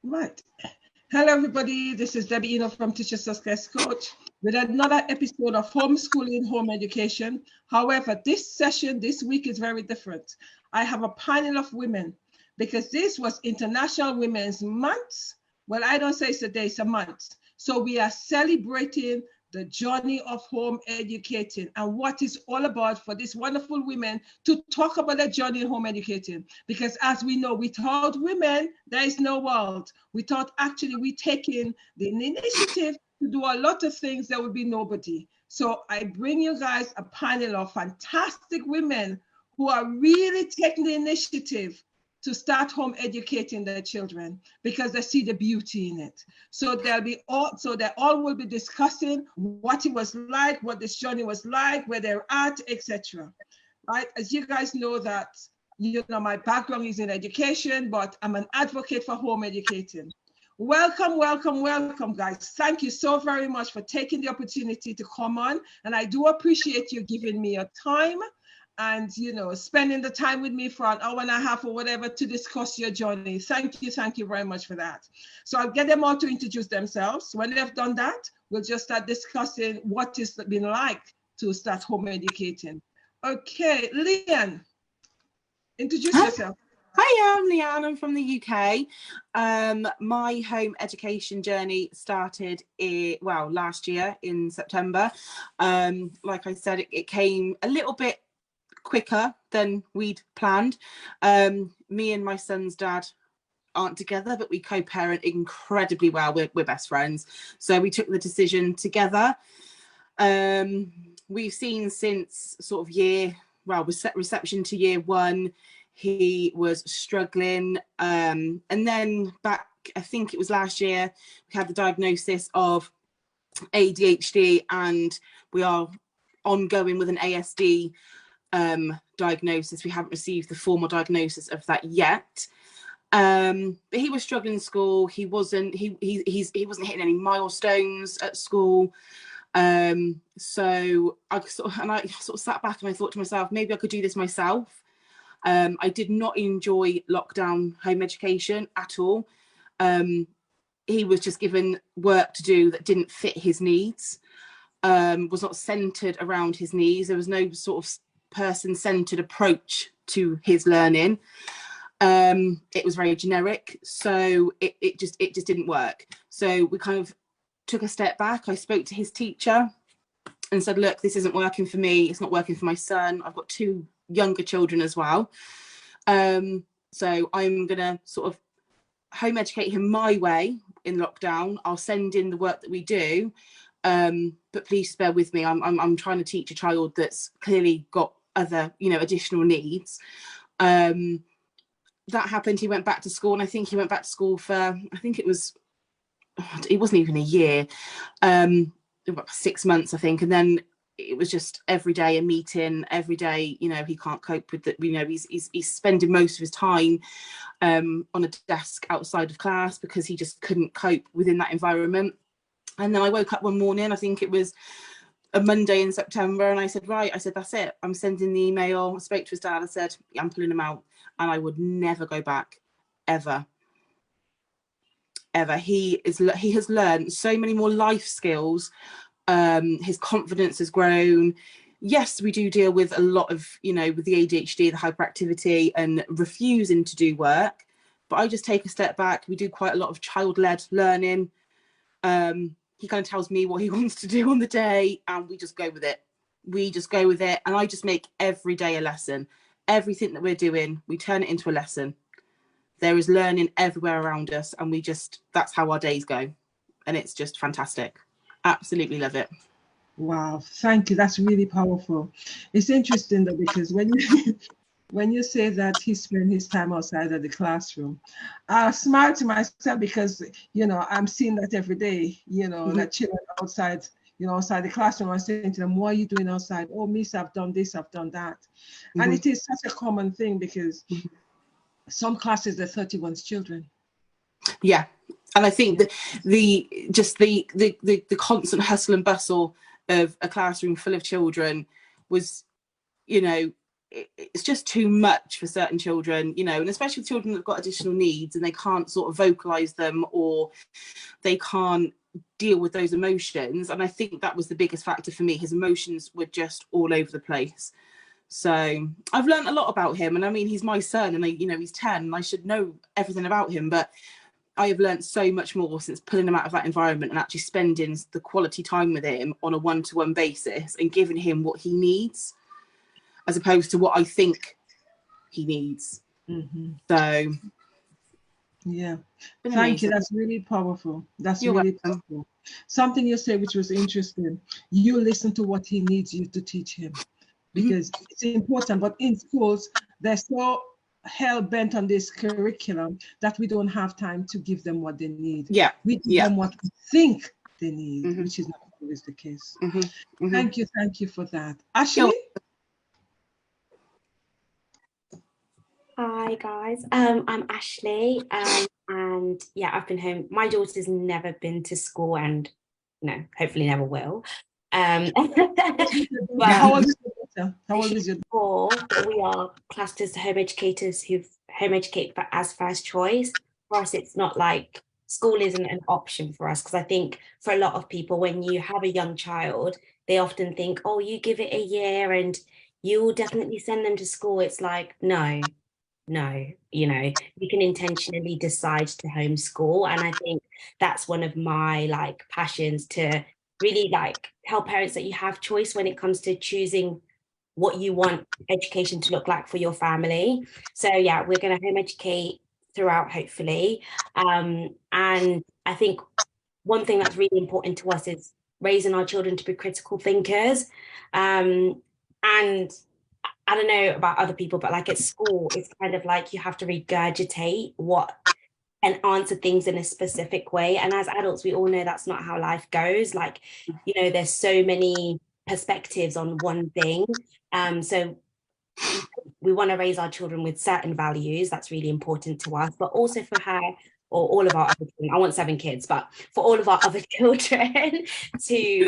Right. Hello, everybody. This is Debbie Eno from Teacher Success Coach with another episode of Homeschooling Home Education. However, this session this week is very different. I have a panel of women because this was International Women's Month. Well, I don't say it's a day, it's a month. So we are celebrating the journey of home educating and what it's all about for these wonderful women to talk about their journey in home educating. Because as we know, without women, there is no world. Without actually we taking the initiative to do a lot of things, there would be nobody. So I bring you guys a panel of fantastic women who are really taking the initiative to start home educating their children because they see the beauty in it. So they all will be discussing what it was like, what this journey was like, where they're at, etc. Right? As you guys know that, my background is in education, but I'm an advocate for home educating. Welcome, welcome, welcome, guys. Thank you so very much for taking the opportunity to come on. And I do appreciate you giving me your time and spending the time with me for an hour and a half or whatever to discuss your journey. Thank you very much for that. So I'll get them all to introduce themselves. When they've done that, we'll just start discussing what it's been like to start home educating. Okay, Leanne, introduce yourself. Hi, I'm Leanne. I'm from the UK. My home education journey started last year in September. Like I said, it came a little bit quicker than we'd planned. Me and my son's dad aren't together, but we co-parent incredibly well. We're best friends, so we took the decision together. We've seen since sort of reception to year one, he was struggling, and then back, I think it was last year, we had the diagnosis of ADHD, and we are ongoing with an ASD diagnosis. We haven't received the formal diagnosis of that yet, but he was struggling in school. He wasn't hitting any milestones at school, so I sort of sat back and I thought to myself, maybe I could do this myself. I did not enjoy lockdown home education at all. He was just given work to do that didn't fit his needs, was not centered around his needs. There was no sort of person-centered approach to his learning. It was very generic, so it just didn't work. So we kind of took a step back. I spoke to his teacher and said, look, this isn't working for me, it's not working for my son. I've got two younger children as well, so I'm gonna sort of home educate him my way in lockdown. I'll send in the work that we do, but please bear with me. I'm trying to teach a child that's clearly got other, additional needs. That happened. He went back to school, and I think he went back to school for, it wasn't even a year, about 6 months, I think. And then it was just every day a meeting, every day, he can't cope with it. He's spending most of his time on a desk outside of class because he just couldn't cope within that environment. And then I woke up one morning, I think it was a Monday in September, and I said, that's it. I'm sending the email. I spoke to his dad. I said, I'm pulling him out, and I would never go back, ever. He has learned so many more life skills. His confidence has grown. Yes, we do deal with a lot of, with the ADHD, the hyperactivity, and refusing to do work. But I just take a step back. We do quite a lot of child-led learning. He kind of tells me what he wants to do on the day, and we just go with it. And I just make every day a lesson. Everything that we're doing, we turn it into a lesson. There is learning everywhere around us, and that's how our days go. And it's just fantastic. Absolutely love it. Wow, thank you. That's really powerful. It's interesting though, because when you say that he spent his time outside of the classroom, I smile to myself because, I'm seeing that every day, that children outside, outside the classroom, I'm saying to them, what are you doing outside? Oh, miss, I've done this, I've done that. Mm-hmm. And it is such a common thing because some classes, there are 31 children. Yeah. And I think that the constant hustle and bustle of a classroom full of children was, it's just too much for certain children, you know, and especially children that've got additional needs and they can't sort of vocalize them, or they can't deal with those emotions. And I think that was the biggest factor for me. His emotions were just all over the place. So I've learned a lot about him, and I mean, he's my son, and you know, he's 10 and I should know everything about him, but I have learned so much more since pulling him out of that environment and actually spending the quality time with him on a one-to-one basis and giving him what he needs, as opposed to what I think he needs. So yeah, thank you. That's really powerful. That's really powerful. Something you said which was interesting, you listen to what he needs you to teach him, because it's important. But in schools, they're so hell-bent on this curriculum that we don't have time to give them what they need. We give them what we think they need, which is not always the case. Thank you for that. Ashley? Hi guys, I'm Ashley, and yeah, I've been home. My daughter's never been to school, and hopefully never will. But how old is your daughter? How old is your daughter? We are classed as home educators who've home educated as first choice. For us, it's not like school isn't an option for us, because I think for a lot of people, when you have a young child, they often think, oh, you give it a year and you will definitely send them to school. It's like, no, you can intentionally decide to homeschool. And I think that's one of my passions, to really tell parents that you have choice when it comes to choosing what you want education to look like for your family. So yeah, we're going to home educate throughout, hopefully. And I think one thing that's really important to us is raising our children to be critical thinkers. And I don't know about other people, but at school, it's kind of like you have to regurgitate and answer things in a specific way. And as adults, we all know that's not how life goes. There's so many perspectives on one thing. So we want to raise our children with certain values. That's really important to us, but also for her, or all of our other children, I want 7 kids, but for all of our other children to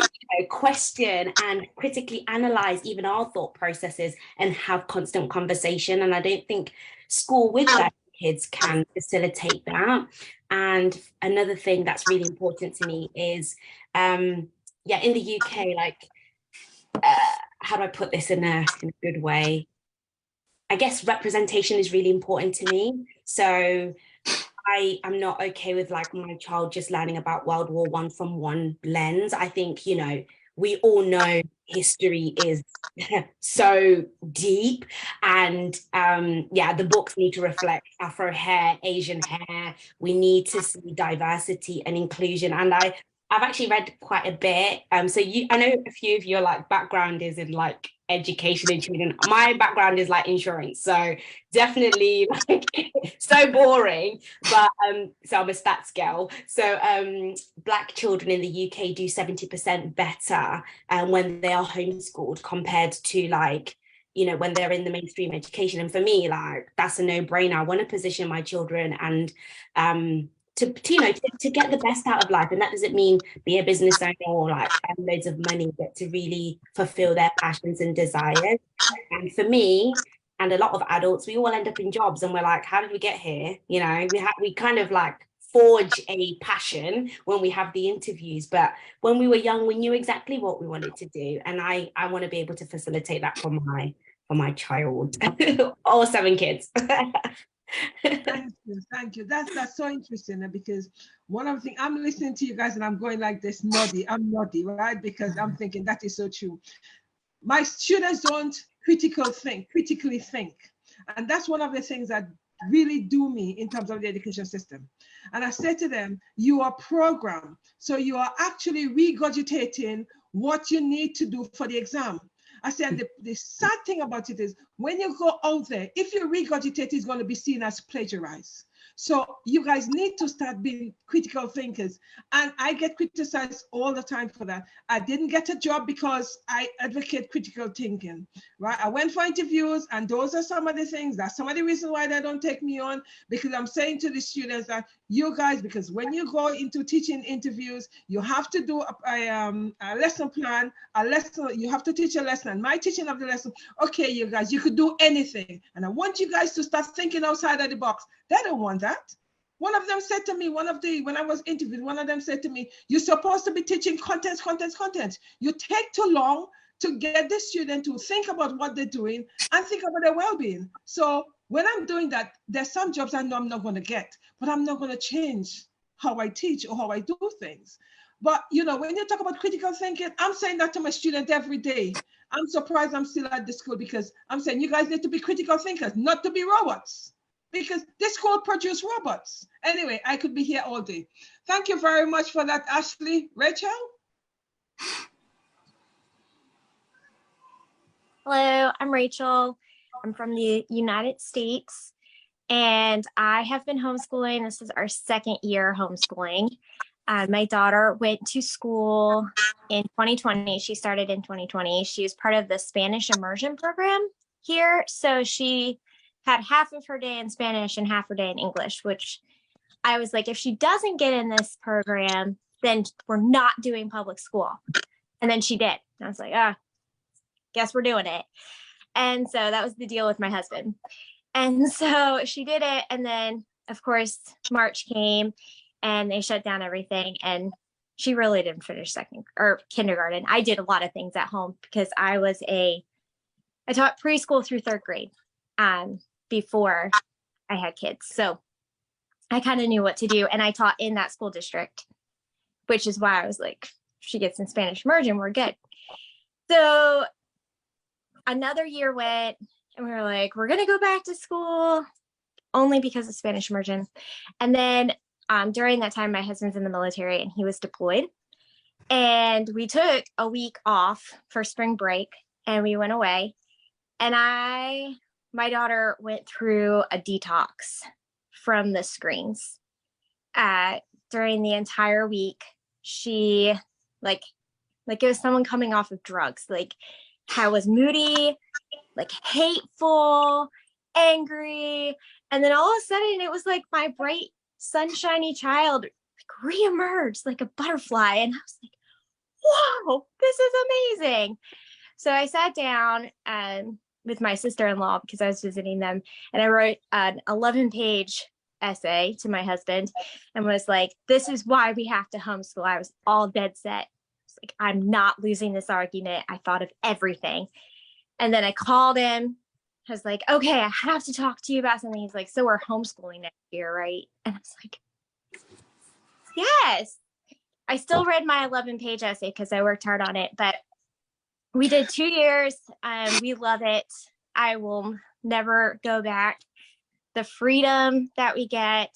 question and critically analyze even our thought processes and have constant conversation. And I don't think school with their kids can facilitate that. And another thing that's really important to me is, in the UK, how do I put this in a good way? I guess representation is really important to me. So I am not okay with my child just learning about World War I from one lens. I think, we all know history is so deep, and the books need to reflect Afro hair, Asian hair. We need to see diversity and inclusion. And I've actually read quite a bit. So I know a few of your background is in education and children. My background is insurance, so definitely so boring, but so I'm a stats girl. So Black children in the UK do 70% better when they are homeschooled compared to when they're in the mainstream education. And for me, that's a no-brainer. I want to position my children and to get the best out of life. And that doesn't mean be a business owner or earn loads of money, but to really fulfill their passions and desires. And for me, and a lot of adults, we all end up in jobs and we're like, how did we get here? We kind of forge a passion when we have the interviews. But when we were young, we knew exactly what we wanted to do. And I want to be able to facilitate that for my child, all 7 kids. Thank you. That's so interesting, because one of the things, I'm listening to you guys and I'm going like this, I'm noddy, right? Because I'm thinking that is so true. My students don't critically think. And that's one of the things that really do me in terms of the education system. And I said to them, you are programmed. So you are actually regurgitating what you need to do for the exam. I said, the sad thing about it is when you go out there, if you regurgitate, it's going to be seen as plagiarized. So you guys need to start being critical thinkers. And I get criticized all the time for that. I didn't get a job because I advocate critical thinking, right? I went for interviews, and those are some of the things, that's some of the reasons why they don't take me on, because I'm saying to the students that you guys, because when you go into teaching interviews, you have to do a lesson plan, you have to teach a lesson. And my teaching of the lesson, okay, you guys, you could do anything. And I want you guys to start thinking outside of the box. They don't want that. One of them said to me, when I was interviewed, one of them said to me, you're supposed to be teaching content. You take too long to get the student to think about what they're doing and think about their well-being. So when I'm doing that, there's some jobs I know I'm not going to get, but I'm not going to change how I teach or how I do things. But, you know, when you talk about critical thinking, I'm saying that to my student every day. I'm surprised I'm still at the school, because I'm saying you guys need to be critical thinkers, not to be robots, because this school produce robots. Anyway, I could be here all day. Thank you very much for that, Ashley. Rachel? Hello, I'm Rachel. I'm from the United States, and I have been homeschooling. This is our second year homeschooling. My daughter went to school in 2020. She started in 2020. She was part of the Spanish immersion program here. So she had half of her day in Spanish and half her day in English, which I was like, if she doesn't get in this program, then we're not doing public school. And then she did. And I was like, guess we're doing it. And so that was the deal with my husband. And so she did it. And then, of course, March came and they shut down everything. And she really didn't finish kindergarten. I did a lot of things at home because I taught preschool through third grade before I had kids. So I kind of knew what to do. And I taught in that school district, which is why I was like, if she gets in Spanish immersion, we're good. So another year went, and we were like, we're going to go back to school only because of Spanish immersion. And then during that time, my husband's in the military and he was deployed. And we took a week off for spring break and we went away. And my daughter went through a detox from the screens. During the entire week, she like it was someone coming off of drugs. Like, I was moody, like hateful, angry. And then all of a sudden it was like my bright, sunshiny child like reemerged like a butterfly. And I was like, whoa, this is amazing. So I sat down with my sister-in-law because I was visiting them, and I wrote an 11-page essay to my husband and was like, this is why we have to homeschool. I was all dead set. Like, I'm not losing this argument. I thought of everything. And then I called him. I was like, okay, I have to talk to you about something. He's like, so we're homeschooling next year, right? And I was like, yes. I still read my 11-page essay because I worked hard on it, but we did 2 years. We love it. I will never go back. The freedom that we get,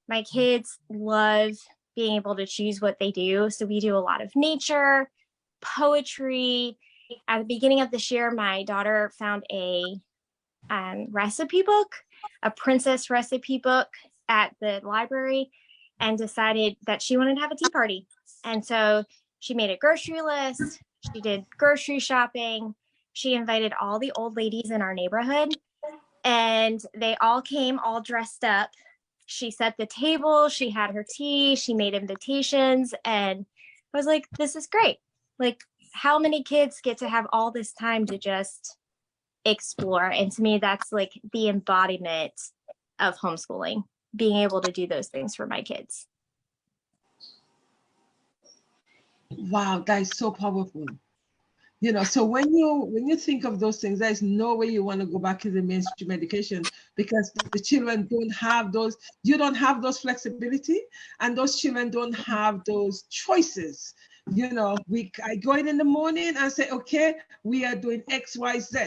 my kids love being able to choose what they do. So we do a lot of nature, poetry. At the beginning of this year, my daughter found a recipe book, a princess recipe book at the library, and decided that she wanted to have a tea party. And so she made a grocery list. She did grocery shopping. She invited all the old ladies in our neighborhood, and they all came all dressed up. She set the table, she had her tea, she made invitations, and I was like, this is great. Like, how many kids get to have all this time to just explore? And to me, that's like the embodiment of homeschooling, being able to do those things for my kids. Wow, that is so powerful. You know, so when you think of those things, there's no way you want to go back to the mainstream education, because the children don't have those, you don't have those flexibility, and those children don't have those choices. You know, I go in the morning and say, okay, we are doing X, Y, Z.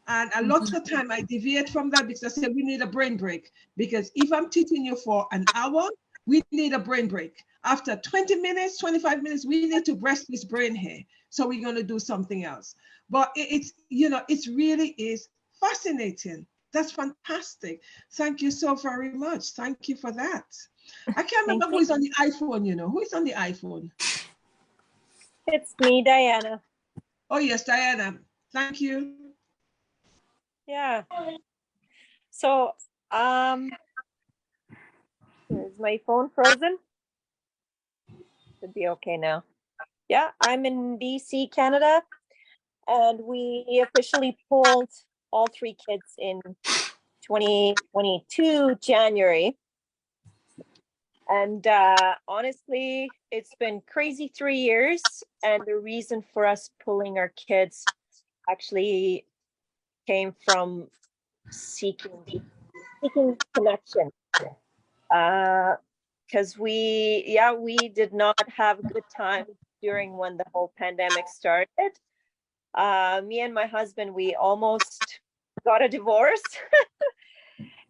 And a lot of the time I deviate from that because I say we need a brain break. Because if I'm teaching you for an hour, we need a brain break. After 20 minutes, 25 minutes, we need to rest this brain here. So we're going to do something else. But it's, you know, it really is fascinating That's fantastic. Thank you so very much. Thank you for that. I can't remember who is on the iPhone, you know. Who is on the iPhone? It's me, Diana. Oh, yes, Diana. Thank you. Yeah. So, is my phone frozen? Should be okay now. Yeah, I'm in BC, Canada, and we officially pulled all 3 kids in 2022 January. And honestly, it's been crazy 3 years. And the reason for us pulling our kids actually came from seeking connection. Because we did not have a good time during when the whole pandemic started. Me and my husband, we almost got a divorce.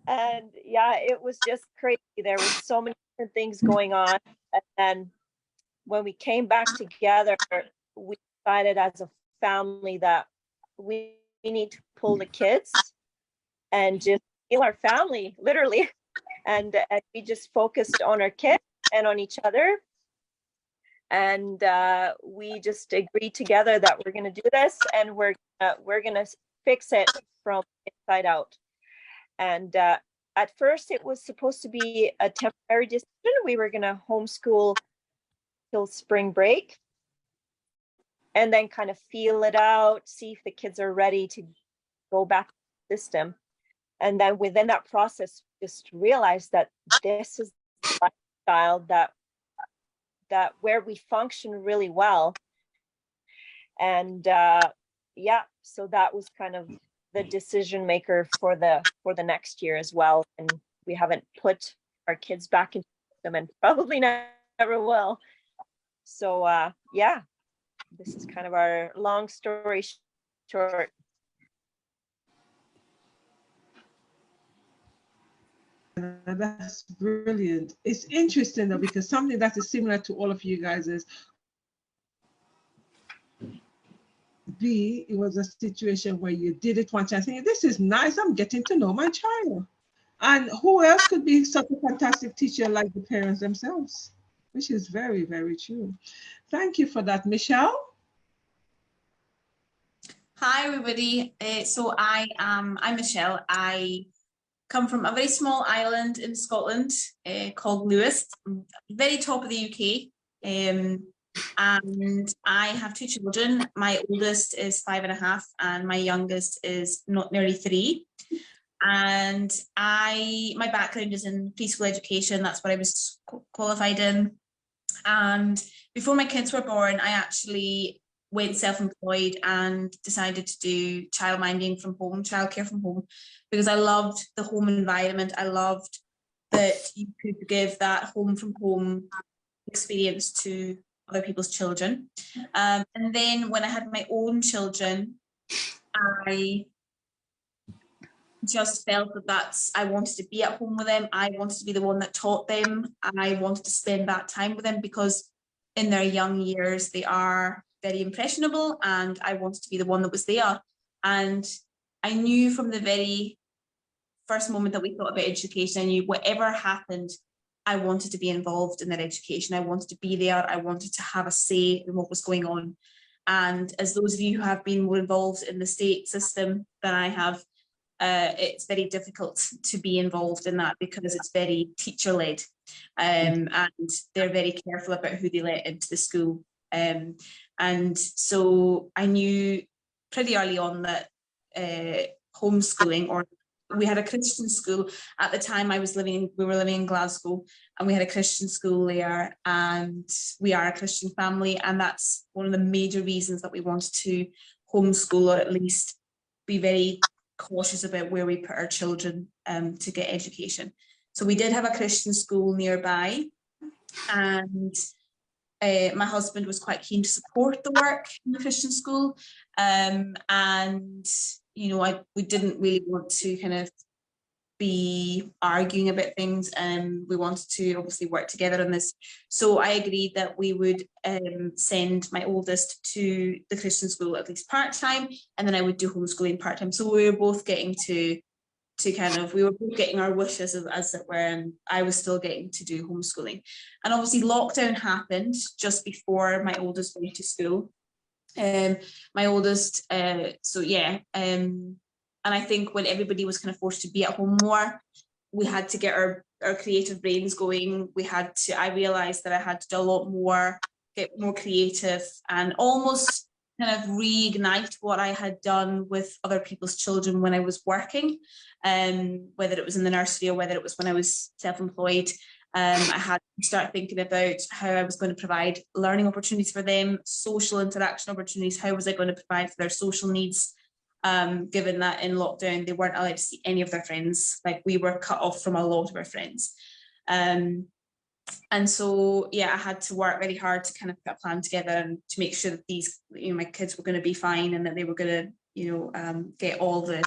And yeah, it was just crazy. There were so many different things going on. And then when we came back together, we decided as a family that we need to pull the kids and just heal our family, literally. And we just focused on our kids and on each other. And we just agreed together that we're going to do this, and we're going to fix it from inside out. And at first, it was supposed to be a temporary decision. We were going to homeschool till spring break, and then kind of feel it out, see if the kids are ready to go back to the system. And then within that process, just realized that this is the lifestyle that where we function really well. And yeah, so that was kind of the decision maker for the next year as well. And we haven't put our kids back into them, and probably never will. So yeah, this is kind of our long story short. That's brilliant. It's interesting though, because something that is similar to all of you guys is it was a situation where you did it once and think, this is nice, I'm getting to know my child. And who else could be such a fantastic teacher like the parents themselves, which is very, very true. Thank you for that. Michelle? Hi everybody. So I'm Michelle. I come from a very small island in Scotland called Lewis, very top of the UK. And I have 2 children. My oldest is 5.5 and my youngest is not nearly 3. And my background is in preschool education. That's what I was qualified in. And before my kids were born, I actually went self-employed and decided to do childminding from home, childcare from home, because I loved the home environment. I loved that you could give that home from home experience to other people's children. And then when I had my own children, I just felt that I wanted to be at home with them. I wanted to be the one that taught them, and I wanted to spend that time with them, because in their young years, they are very impressionable, and I wanted to be the one that was there. And I knew from the very first moment that we thought about education, I knew whatever happened, I wanted to be involved in their education. I wanted to be there. I wanted to have a say in what was going on. And as those of you who have been more involved in the state system than I have, it's very difficult to be involved in that, because it's very teacher-led, and they're very careful about who they let into the school. And so I knew pretty early on that homeschooling, or we had a Christian school at the time we were living in Glasgow, and we had a Christian school there, and we are a Christian family, and that's one of the major reasons that we wanted to homeschool, or at least be very cautious about where we put our children to get education. So we did have a Christian school nearby, and my husband was quite keen to support the work in the Christian school, and you know, we didn't really want to kind of be arguing about things, and we wanted to obviously work together on this. So I agreed that we would send my oldest to the Christian school at least part-time, and then I would do homeschooling part-time. So we were both getting to we were both getting our wishes as it were, and I was still getting to do homeschooling. And obviously lockdown happened just before my oldest went to school. My oldest, and I think when everybody was kind of forced to be at home more, we had to get our creative brains going. I realized that I had to do a lot more, get more creative, and almost kind of reignite what I had done with other people's children when I was working, whether it was in the nursery or whether it was when I was self-employed. I had to start thinking about how I was going to provide learning opportunities for them, social interaction opportunities. How was I going to provide for their social needs? Given that in lockdown, they weren't allowed to see any of their friends. Like, we were cut off from a lot of our friends. And so, yeah, I had to work very hard to kind of put a plan together and to make sure that these, my kids were going to be fine, and that they were going to, get all the,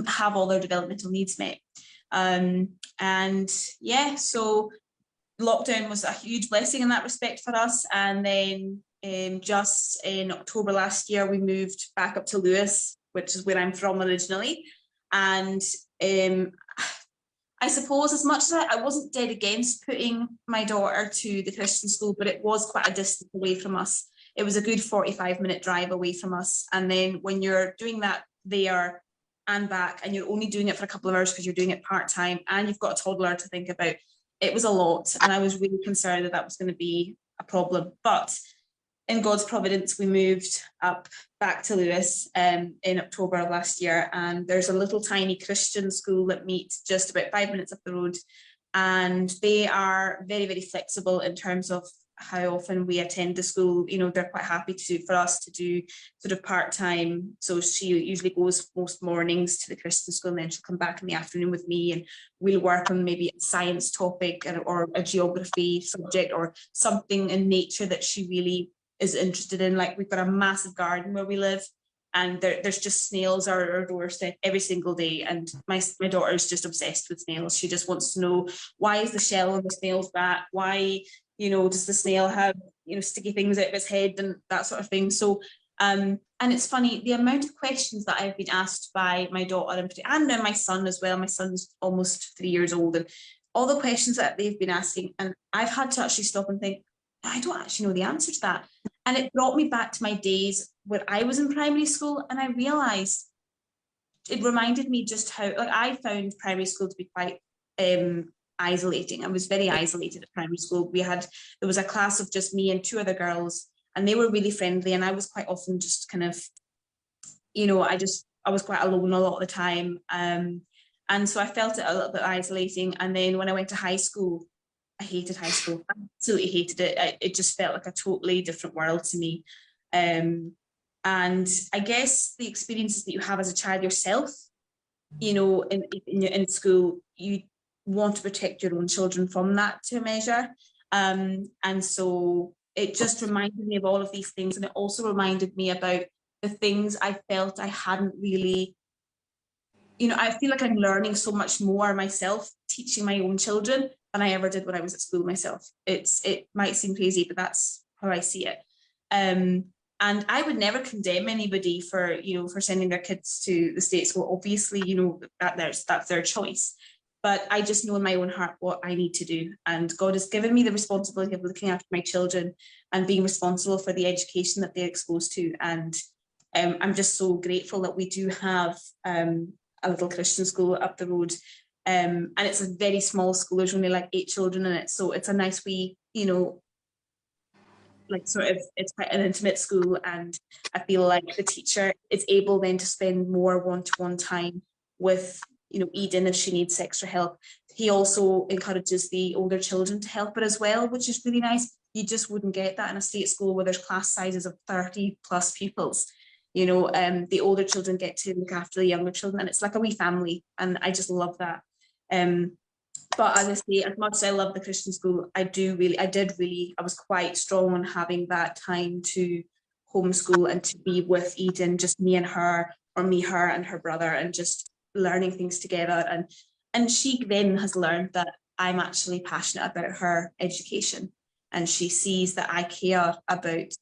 have all their developmental needs met. And yeah, so lockdown was a huge blessing in that respect for us. And then just in October last year, we moved back up to Lewis, which is where I'm from originally. And I suppose, as much as I wasn't dead against putting my daughter to the Christian school, but it was quite a distance away from us. It was a good 45-minute drive away from us. And then when you're doing that there and back, and you're only doing it for a couple of hours because you're doing it part-time, and you've got a toddler to think about, it was a lot. And I was really concerned that that was going to be a problem. But in God's providence, we moved up back to Lewis in October of last year, and there's a little tiny Christian school that meets just about 5 minutes up the road, and they are very, very flexible in terms of how often we attend the school. They're quite happy for us to do sort of part-time. So she usually goes most mornings to the Christian school, and then she'll come back in the afternoon with me, and we'll work on maybe a science topic or a geography subject or something in nature that she really is interested in. Like, we've got a massive garden where we live, and there's just snails at our doorstep every single day, and my daughter is just obsessed with snails. She just wants to know, why is the shell on the snail's back? Why, does the snail have, sticky things out of its head, and that sort of thing. So and it's funny, the amount of questions that I've been asked by my daughter and now my son as well. My son's almost 3 years old, and all the questions that they've been asking, and I've had to actually stop and think, I don't actually know the answer to that. And it brought me back to my days where I was in primary school, and I realised, it reminded me just how, I found primary school to be quite isolating. I was very isolated at primary school. There was a class of just me and 2 other girls, and they were really friendly, and I was quite often just kind of, I was quite alone a lot of the time. And so I felt it a little bit isolating. And then when I went to high school, I hated high school. I absolutely hated it. It just felt like a totally different world to me. And I guess the experiences that you have as a child yourself, in school, you want to protect your own children from that to a measure. And so it just reminded me of all of these things. And it also reminded me about the things I felt I hadn't really, I feel like I'm learning so much more myself teaching my own children than I ever did when I was at school myself. It might seem crazy, but that's how I see it. And I would never condemn anybody for sending their kids to the state school. Obviously, that's their choice. But I just know in my own heart what I need to do. And God has given me the responsibility of looking after my children and being responsible for the education that they're exposed to. And I'm just so grateful that we do have a little Christian school up the road. And it's a very small school. There's only 8 children in it. So it's a nice wee, it's quite an intimate school. And I feel like the teacher is able then to spend more one-to-one time with, Eden if she needs extra help. He also encourages the older children to help her as well, which is really nice. You just wouldn't get that in a state school where there's class sizes of 30 plus pupils. The older children get to look after the younger children, and it's like a wee family, and I just love that. But as I say, as much as I love the Christian school, I was quite strong on having that time to homeschool and to be with Eden, just me and her, or me, her and her brother, and just learning things together. And she then has learned that I'm actually passionate about her education, and she sees that I care about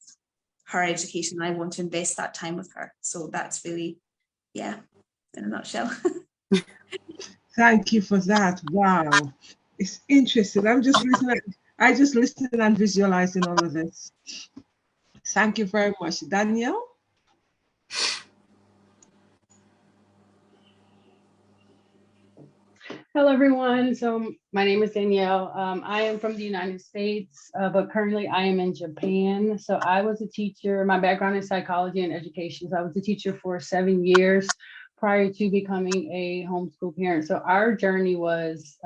her education and I want to invest that time with her. So that's really, in a nutshell. Thank you for that. Wow. It's interesting. I'm just listening. I just listening and visualizing all of this. Thank you very much. Danielle? Hello, everyone. So my name is Danielle. I am from the United States, but currently I am in Japan. So I was a teacher. My background is psychology and education. So I was a teacher for 7 years prior to becoming a homeschool parent. So our journey was,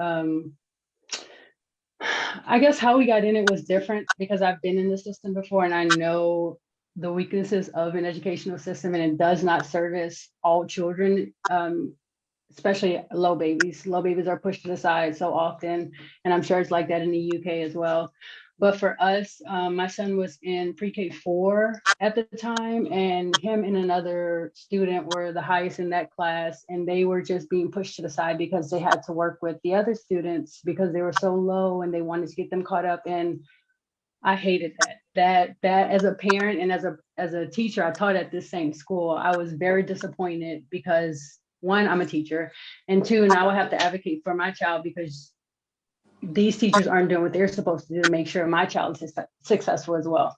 I guess how we got in it was different because I've been in the system before and I know the weaknesses of an educational system, and it does not service all children. Especially low babies. Low babies are pushed to the side so often, and I'm sure it's like that in the UK as well. But for us, my son was in pre-K 4 at the time, and him and another student were the highest in that class, and they were just being pushed to the side because they had to work with the other students because they were so low and they wanted to get them caught up. And I hated that as a parent and as a teacher, I taught at this same school. I was very disappointed because one, I'm a teacher, and two, now I have to advocate for my child because these teachers aren't doing what they're supposed to do to make sure my child is successful as well.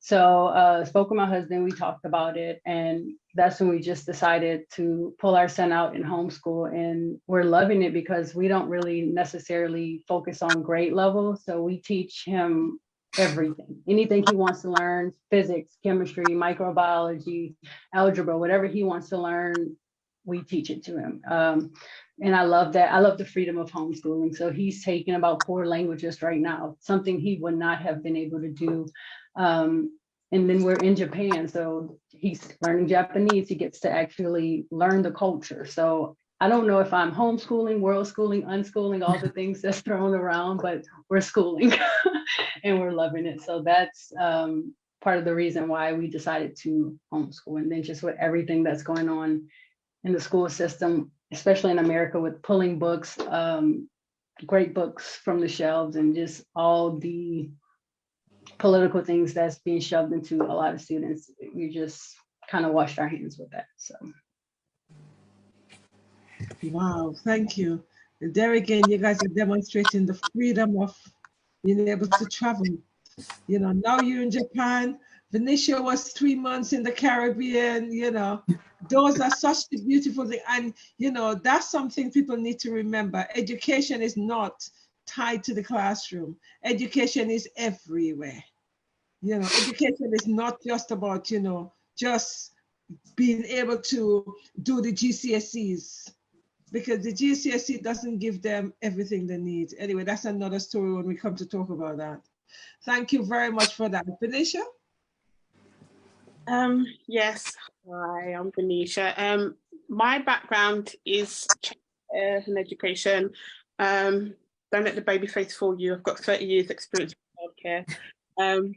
So spoke with my husband, we talked about it, and that's when we just decided to pull our son out in homeschool, and we're loving it because we don't really necessarily focus on grade level. So we teach him everything, anything he wants to learn, physics, chemistry, microbiology, algebra, whatever he wants to learn, we teach it to him. And I love that. I love the freedom of homeschooling. So he's taking about 4 languages right now, something he would not have been able to do. And then we're in Japan. So he's learning Japanese. He gets to actually learn the culture. So I don't know if I'm homeschooling, world schooling, unschooling, all the things that's thrown around, but we're schooling and we're loving it. So that's part of the reason why we decided to homeschool. And then just with everything that's going on in the school system, especially in America, with pulling books, great books from the shelves, and just all the political things that's being shoved into a lot of students, we just kind of washed our hands with that. So. Wow, thank you. And there again, you guys are demonstrating the freedom of being able to travel. You know, now you're in Japan. Venetia was 3 months in the Caribbean, you know. Those are such beautiful things. And, you know, that's something people need to remember. Education is not tied to the classroom. Education is everywhere. You know, education is not just about, you know, just being able to do the GCSEs, because the GCSE doesn't give them everything they need. Anyway, that's another story when we come to talk about that. Thank you very much for that. Venetia? Yes, hi, I'm Venetia. My background is in education. Don't let the baby face fool you. I've got 30 years experience in childcare.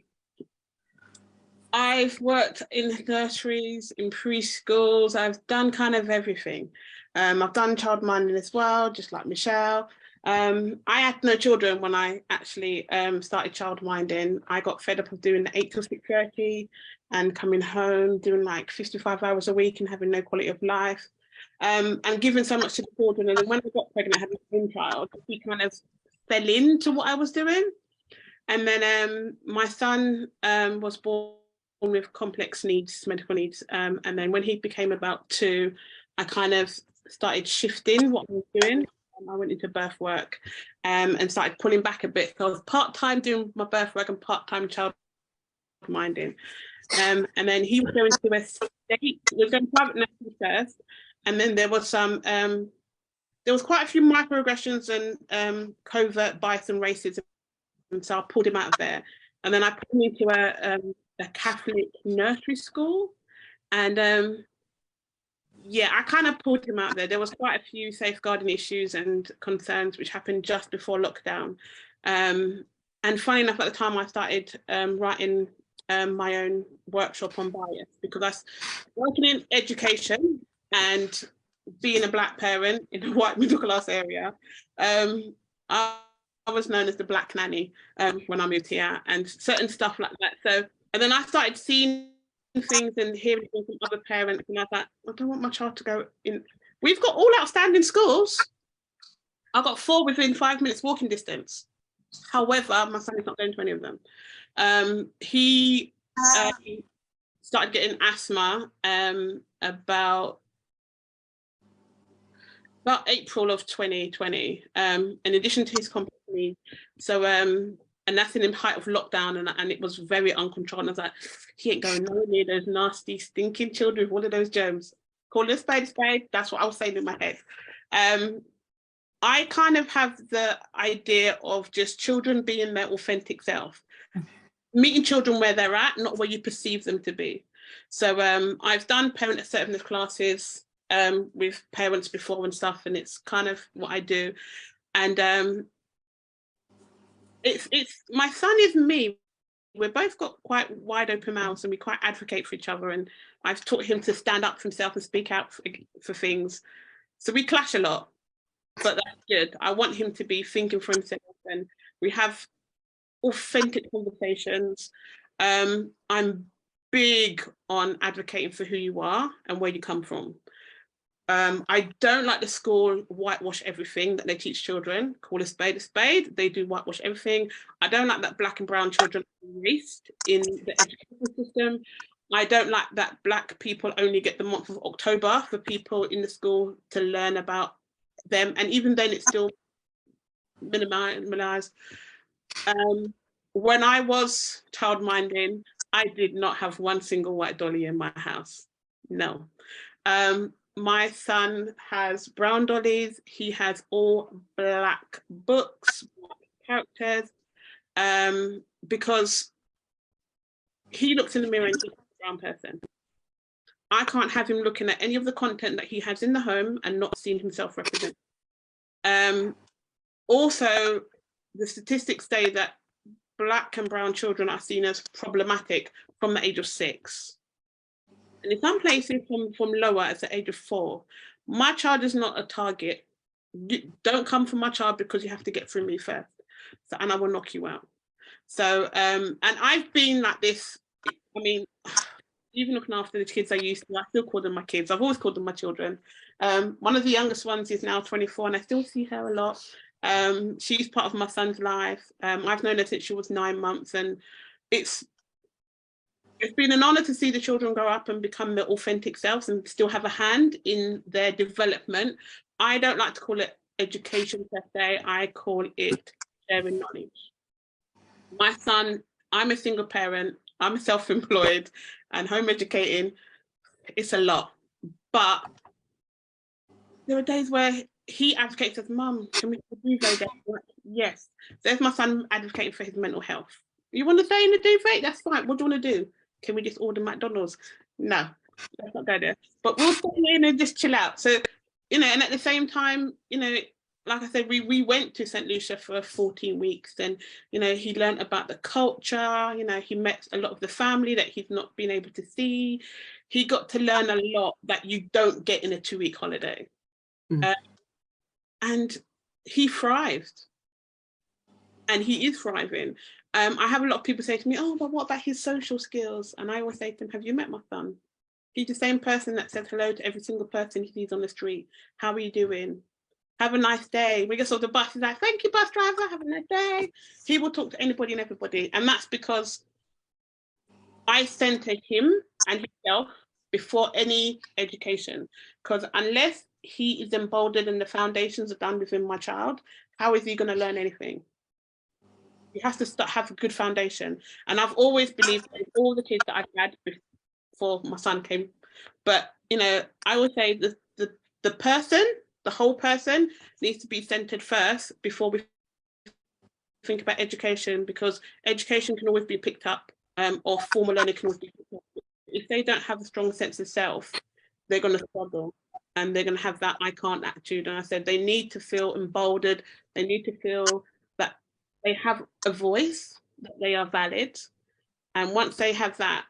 I've worked in nurseries, in preschools. I've done kind of everything. I've done childminding as well, just like Michelle. I had no children when I actually started childminding. I got fed up of doing the 8 till 6:30 and coming home, doing like 55 hours a week and having no quality of life, and giving so much to the children. And then when I got pregnant, I had my own child, he kind of fell into what I was doing. And then my son was born with complex needs, medical needs. And then when he became about 2, I kind of started shifting what I was doing. I went into birth work and started pulling back a bit. So I was part-time doing my birth work and part-time child minding. And then he was going to a state, we were going to private nursery first. And then there was some, there was quite a few microaggressions and covert bias and racism. And so I pulled him out of there. And then I put him into a Catholic nursery school. And yeah, I kind of pulled him out there. There was quite a few safeguarding issues and concerns which happened just before lockdown. And funny enough, at the time I started writing my own workshop on bias, because I was working in education and being a Black parent in a white middle class area. I was known as the Black nanny when I moved here, and certain stuff like that. So, and then I started seeing things and hearing things from other parents, and I thought, I don't want my child to go in We've got all outstanding schools. I've got 4 within 5 minutes walking distance. However, my son is not going to any of them. He started getting asthma about April of 2020, in addition to his complex needs. So, and that's in the height of lockdown, and it was very uncontrolled. And I was like, he ain't going nowhere near those nasty, stinking children with all of those germs. Call it a spade a spade. That's what I was saying in my head. I kind of have the idea of just children being their authentic self, meeting children where they're at, not where you perceive them to be. So I've done parent assertiveness classes with parents before and stuff, and it's kind of what I do. And it's my son is me. We've both got quite wide open mouths, and we quite advocate for each other. And I've taught him to stand up for himself and speak out for things. So we clash a lot, but that's good. I want him to be thinking for himself, and we have authentic conversations. I'm big on advocating for who you are and where you come from. I don't like the school whitewash everything that they teach children. Call a spade, they do whitewash everything. I don't like that black and brown children are erased in the education system. I don't like that Black people only get the month of October for people in the school to learn about them, and even then it's still minimalized. When I was childminding, I did not have one single white dolly in my house. No. My son has brown dollies. He has all black books, black characters, because he looks in the mirror and he's a brown person. I can't have him looking at any of the content that he has in the home and not seeing himself represented. Also, the statistics say that Black and brown children are seen as problematic from the age of 6. And in some places from lower at the age of 4. My child is not a target. You don't come for my child because you have to get through me first. So, and I will knock you out. So, and I've been like this, I mean, even looking after the kids I used to, I still call them my kids. I've always called them my children. One of the youngest ones is now 24 and I still see her a lot. She's part of my son's life. I've known her since she was 9 months, and it's been an honor to see the children grow up and become their authentic selves and still have a hand in their development. I don't like to call it education per se, I call it sharing knowledge. My son, I'm a single parent, I'm self-employed and home educating, it's a lot. But there are days where he advocates as, Mum, can we do duvet day? Yes. There's my son advocating for his mental health. You want to stay in the duvet? That's fine. What do you want to do? Can we just order McDonald's? No, let's not go there. But we'll stay in and just chill out. So, you know, and at the same time, you know, like I said, we went to St. Lucia for 14 weeks and, you know, he learned about the culture, you know, he met a lot of the family that he's not been able to see. He got to learn a lot that you don't get in a 2-week holiday. And he thrived. And he is thriving. I have a lot of people say to me, oh, but what about his social skills? And I always say to them, have you met my son? He's the same person that says hello to every single person he sees on the street. How are you doing? Have a nice day. We get off the bus, he's like, thank you, bus driver, have a nice day. He will talk to anybody and everybody. And that's because I center him and himself before any education. Because unless he is emboldened and the foundations are done within my child, how is he going to learn anything? He has to have a good foundation. And I've always believed in all the kids that I've had before my son came. But, you know, I would say the person, the whole person needs to be centered first before we think about education, because education can always be picked up, or formal learning can always be picked up. If they don't have a strong sense of self, they're going to struggle and they're going to have that I can't attitude. And I said they need to feel emboldened. They need to feel that they have a voice, that they are valid. And once they have that,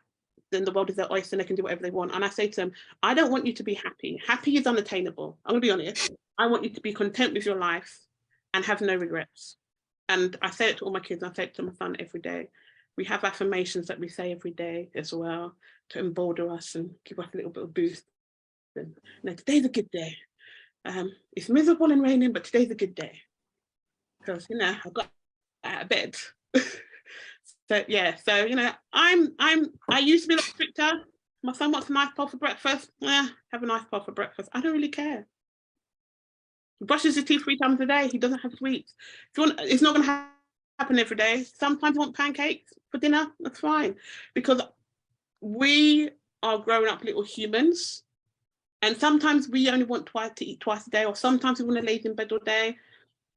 then the world is their oyster and they can do whatever they want. And I say to them, I don't want you to be happy. Happy is unattainable. I'm going to be honest. I want you to be content with your life and have no regrets. And I say it to all my kids. I say it to my son every day. We have affirmations that we say every day as well to embolden us and give us a little bit of boost. And, you know, today's a good day. It's miserable and raining, but today's a good day. Because, you know, I got out of bed. So yeah, so you know, I used to be a lot stricter. My son wants a nice pot for breakfast. Have a nice pot for breakfast. I don't really care. He brushes his teeth 3 times a day. He doesn't have sweets. If you want, it's not going to happen every day. Sometimes you want pancakes for dinner. That's fine, because we are growing up little humans, and sometimes we only want to eat twice a day, or sometimes we want to lay in bed all day.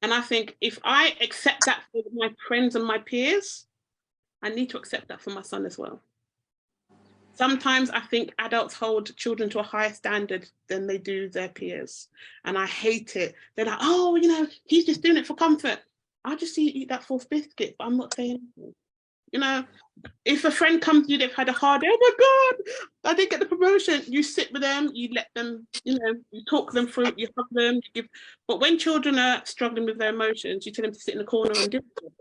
And I think if I accept that for my friends and my peers, I need to accept that for my son as well. Sometimes I think adults hold children to a higher standard than they do their peers. And I hate it. They're like, oh, you know, he's just doing it for comfort. I'll just see you eat that 4th biscuit, but I'm not saying anything. You know, if a friend comes to you, they've had a hard day, oh my God, I didn't get the promotion. You sit with them, you let them, you know, you talk them through, you hug them, you give. But when children are struggling with their emotions, you tell them to sit in the corner and do it.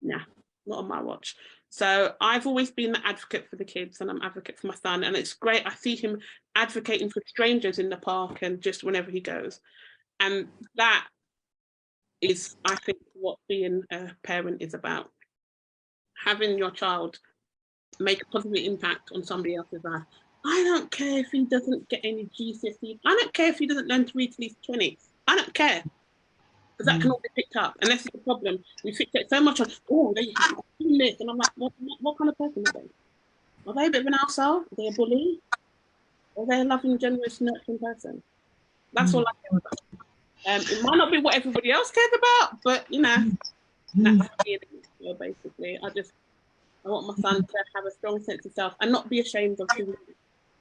Nah, not on my watch. So I've always been the advocate for the kids, and I'm advocate for my son, and it's great. I see him advocating for strangers in the park and just whenever he goes. And that is, I think, what being a parent is about. Having your child make a positive impact on somebody else's life. I don't care if he doesn't get any GCSE. I don't care if he doesn't learn to read till he's 20. I don't care. Because that can all be picked up. And that's the problem. We fixate so much on, oh, they have this. And I'm like, what kind of person are they? Are they a bit of an arsehole? Are they a bully? Are they a loving, generous, nurturing person? That's all I care about. It might not be what everybody else cares about, but, you know, that's it, basically. I want my son to have a strong sense of self and not be ashamed of who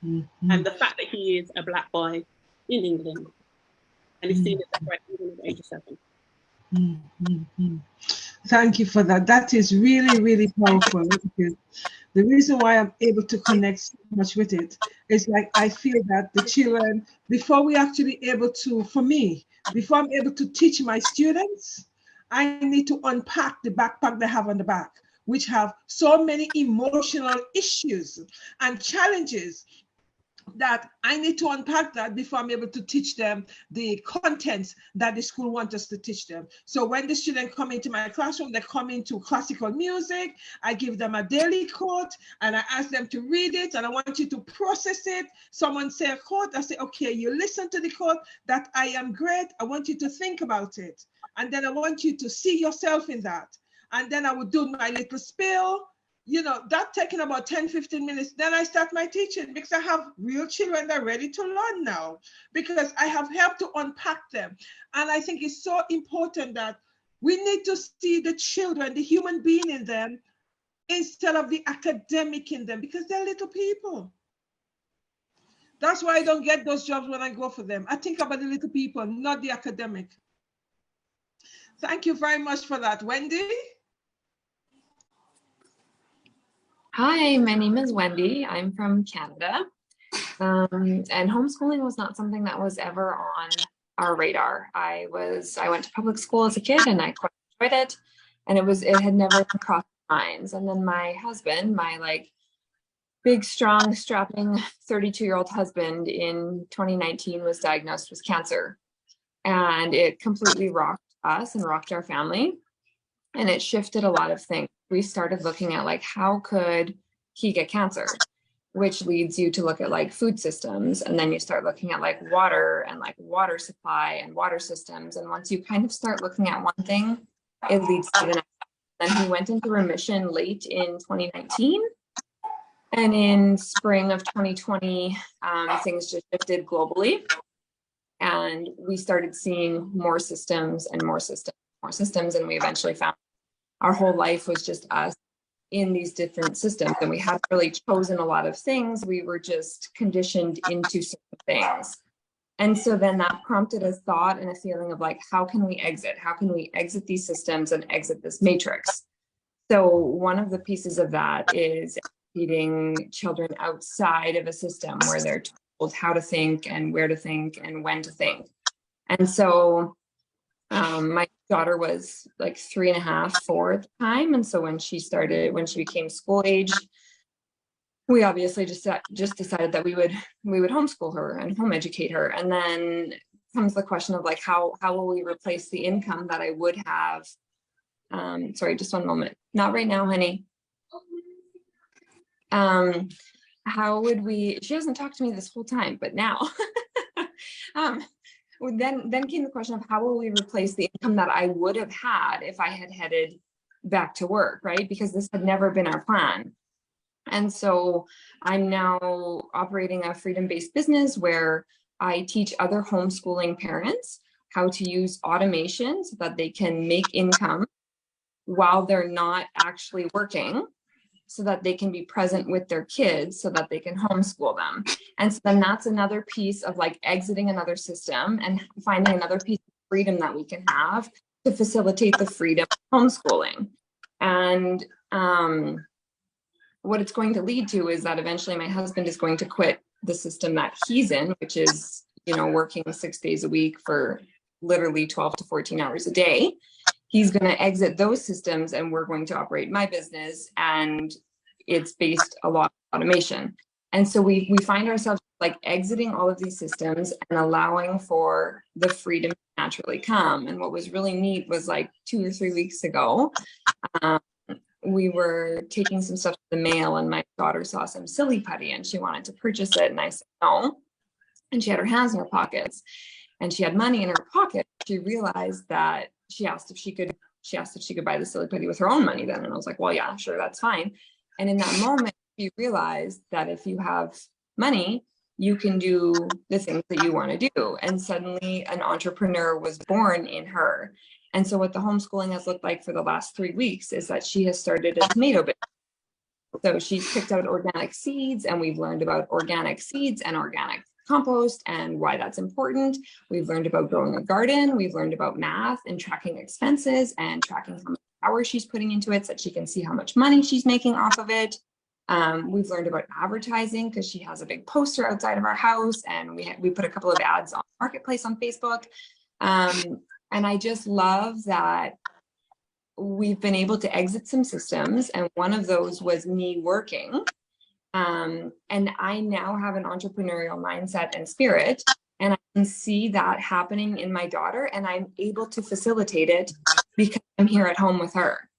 he is. And the fact that he is a black boy in England and he's seen it at the age of 7. Thank you for that. That is really, really powerful. Because the reason why I'm able to connect so much with it is like I feel that the children, before we actually able to, for me, before I'm able to teach my students, I need to unpack the backpack they have on the back, which have so many emotional issues and challenges that I need to unpack that before I'm able to teach them the contents that the school wants us to teach them. So when the students come into my classroom, they come into classical music, I give them a daily quote and I ask them to read it and I want you to process it. Someone say a quote, I say, okay, you listen to the quote, that I am great. I want you to think about it. And then I want you to see yourself in that. And then I would do my little spiel. You know, that taking about 10, 15 minutes, then I start my teaching because I have real children that are ready to learn now because I have helped to unpack them. And I think it's so important that we need to see the children, the human being in them, instead of the academic in them because they're little people. That's why I don't get those jobs when I go for them. I think about the little people, not the academic. Thank you very much for that. Wendy? Hi, my name is Wendy. I'm from Canada. And homeschooling was not something that was ever on our radar. I went to public school as a kid and I quite enjoyed it. And it had never crossed my minds. And then my husband, my like big, strong, strapping 32-year-old husband in 2019 was diagnosed with cancer. And it completely rocked us and rocked our family. And it shifted a lot of things. We started looking at like, how could he get cancer? Which leads you to look at like food systems. And then you start looking at like water and like water supply and water systems. And once you kind of start looking at one thing, it leads to the next. Then he went into remission late in 2019. And in spring of 2020, things just shifted globally. And we started seeing more systems and more systems, more systems. And we eventually found our whole life was just us in these different systems. And we hadn't really chosen a lot of things. We were just conditioned into certain things. And so then that prompted a thought and a feeling of like, how can we exit? How can we exit these systems and exit this matrix? So one of the pieces of that is feeding children outside of a system where they're told how to think and where to think and when to think. And so my daughter was like 3.5, 4 at the time. And so when she became school age, we obviously just decided that we would homeschool her and home educate her. And then comes the question of like, how will we replace the income that I would have? Sorry, just one moment. Not right now, honey. How would we, she hasn't talked to me this whole time, but now, then came the question of how will we replace the income that I would have had if I had headed back to work, right? Because this had never been our plan. And so I'm now operating a freedom-based business where I teach other homeschooling parents how to use automation so that they can make income while they're not actually working, so that they can be present with their kids so that they can homeschool them. And so then that's another piece of like exiting another system and finding another piece of freedom that we can have to facilitate the freedom of homeschooling. And what it's going to lead to is that eventually my husband is going to quit the system that he's in, which is, you know, working 6 days a week for literally 12 to 14 hours a day. He's going to exit those systems and we're going to operate my business, and it's based a lot on automation. And so we find ourselves like exiting all of these systems and allowing for the freedom to naturally come. And what was really neat was like 2 or 3 weeks ago, we were taking some stuff to the mail and my daughter saw some silly putty and she wanted to purchase it. And I said, no. And she had her hands in her pockets and she had money in her pocket. She realized that she asked if she could buy the silly putty with her own money then. And I was like, well, yeah, sure, that's fine. And in that moment, she realized that if you have money, you can do the things that you want to do. And suddenly an entrepreneur was born in her. And so what the homeschooling has looked like for the last 3 weeks is that she has started a tomato business. So she's picked out organic seeds, and we've learned about organic seeds and organic compost and why that's important. We've learned about growing a garden. We've learned about math and tracking expenses and tracking how much hours she's putting into it so that she can see how much money she's making off of it. We've learned about advertising because she has a big poster outside of our house, and we put a couple of ads on Marketplace on Facebook. And I just love that we've been able to exit some systems, and one of those was me working. And I now have an entrepreneurial mindset and spirit, and I can see that happening in my daughter, and I'm able to facilitate it because I'm here at home with her,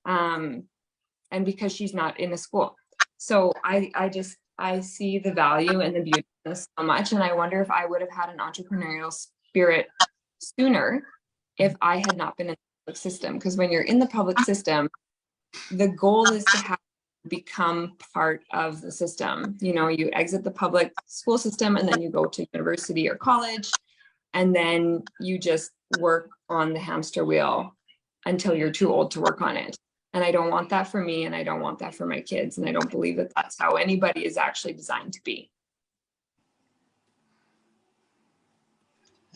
and because she's not in a school. So I see the value and the beauty in this so much, and I wonder if I would have had an entrepreneurial spirit sooner if I had not been in the public system. Because when you're in the public system, the goal is to have become part of the system. You know, you exit the public school system and then you go to university or college, and then you just work on the hamster wheel until you're too old to work on it. And I don't want that for me, and I don't want that for my kids, and I don't believe that that's how anybody is actually designed to be.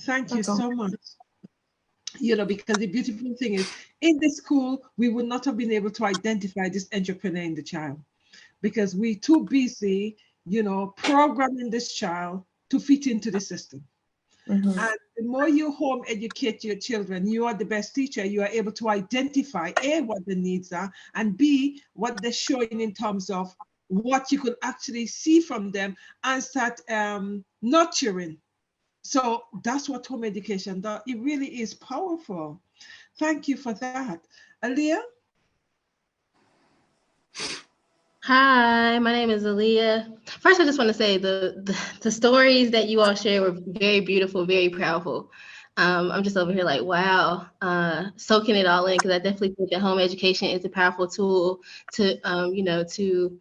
Thank you so much. You know, because the beautiful thing is, in the school, we would not have been able to identify this entrepreneur in the child because we're too busy, you know, programming this child to fit into the system. Mm-hmm. And the more you home educate your children, you are the best teacher. You are able to identify A, what the needs are, and B, what they're showing in terms of what you could actually see from them and start nurturing. So that's what home education does. It really is powerful. Thank you for that. Aaliyah? Hi, my name is Aaliyah. First, I just want to say the stories that you all share were very beautiful, very powerful. I'm just over here like, wow, soaking it all in, because I definitely think that home education is a powerful tool to, you know, to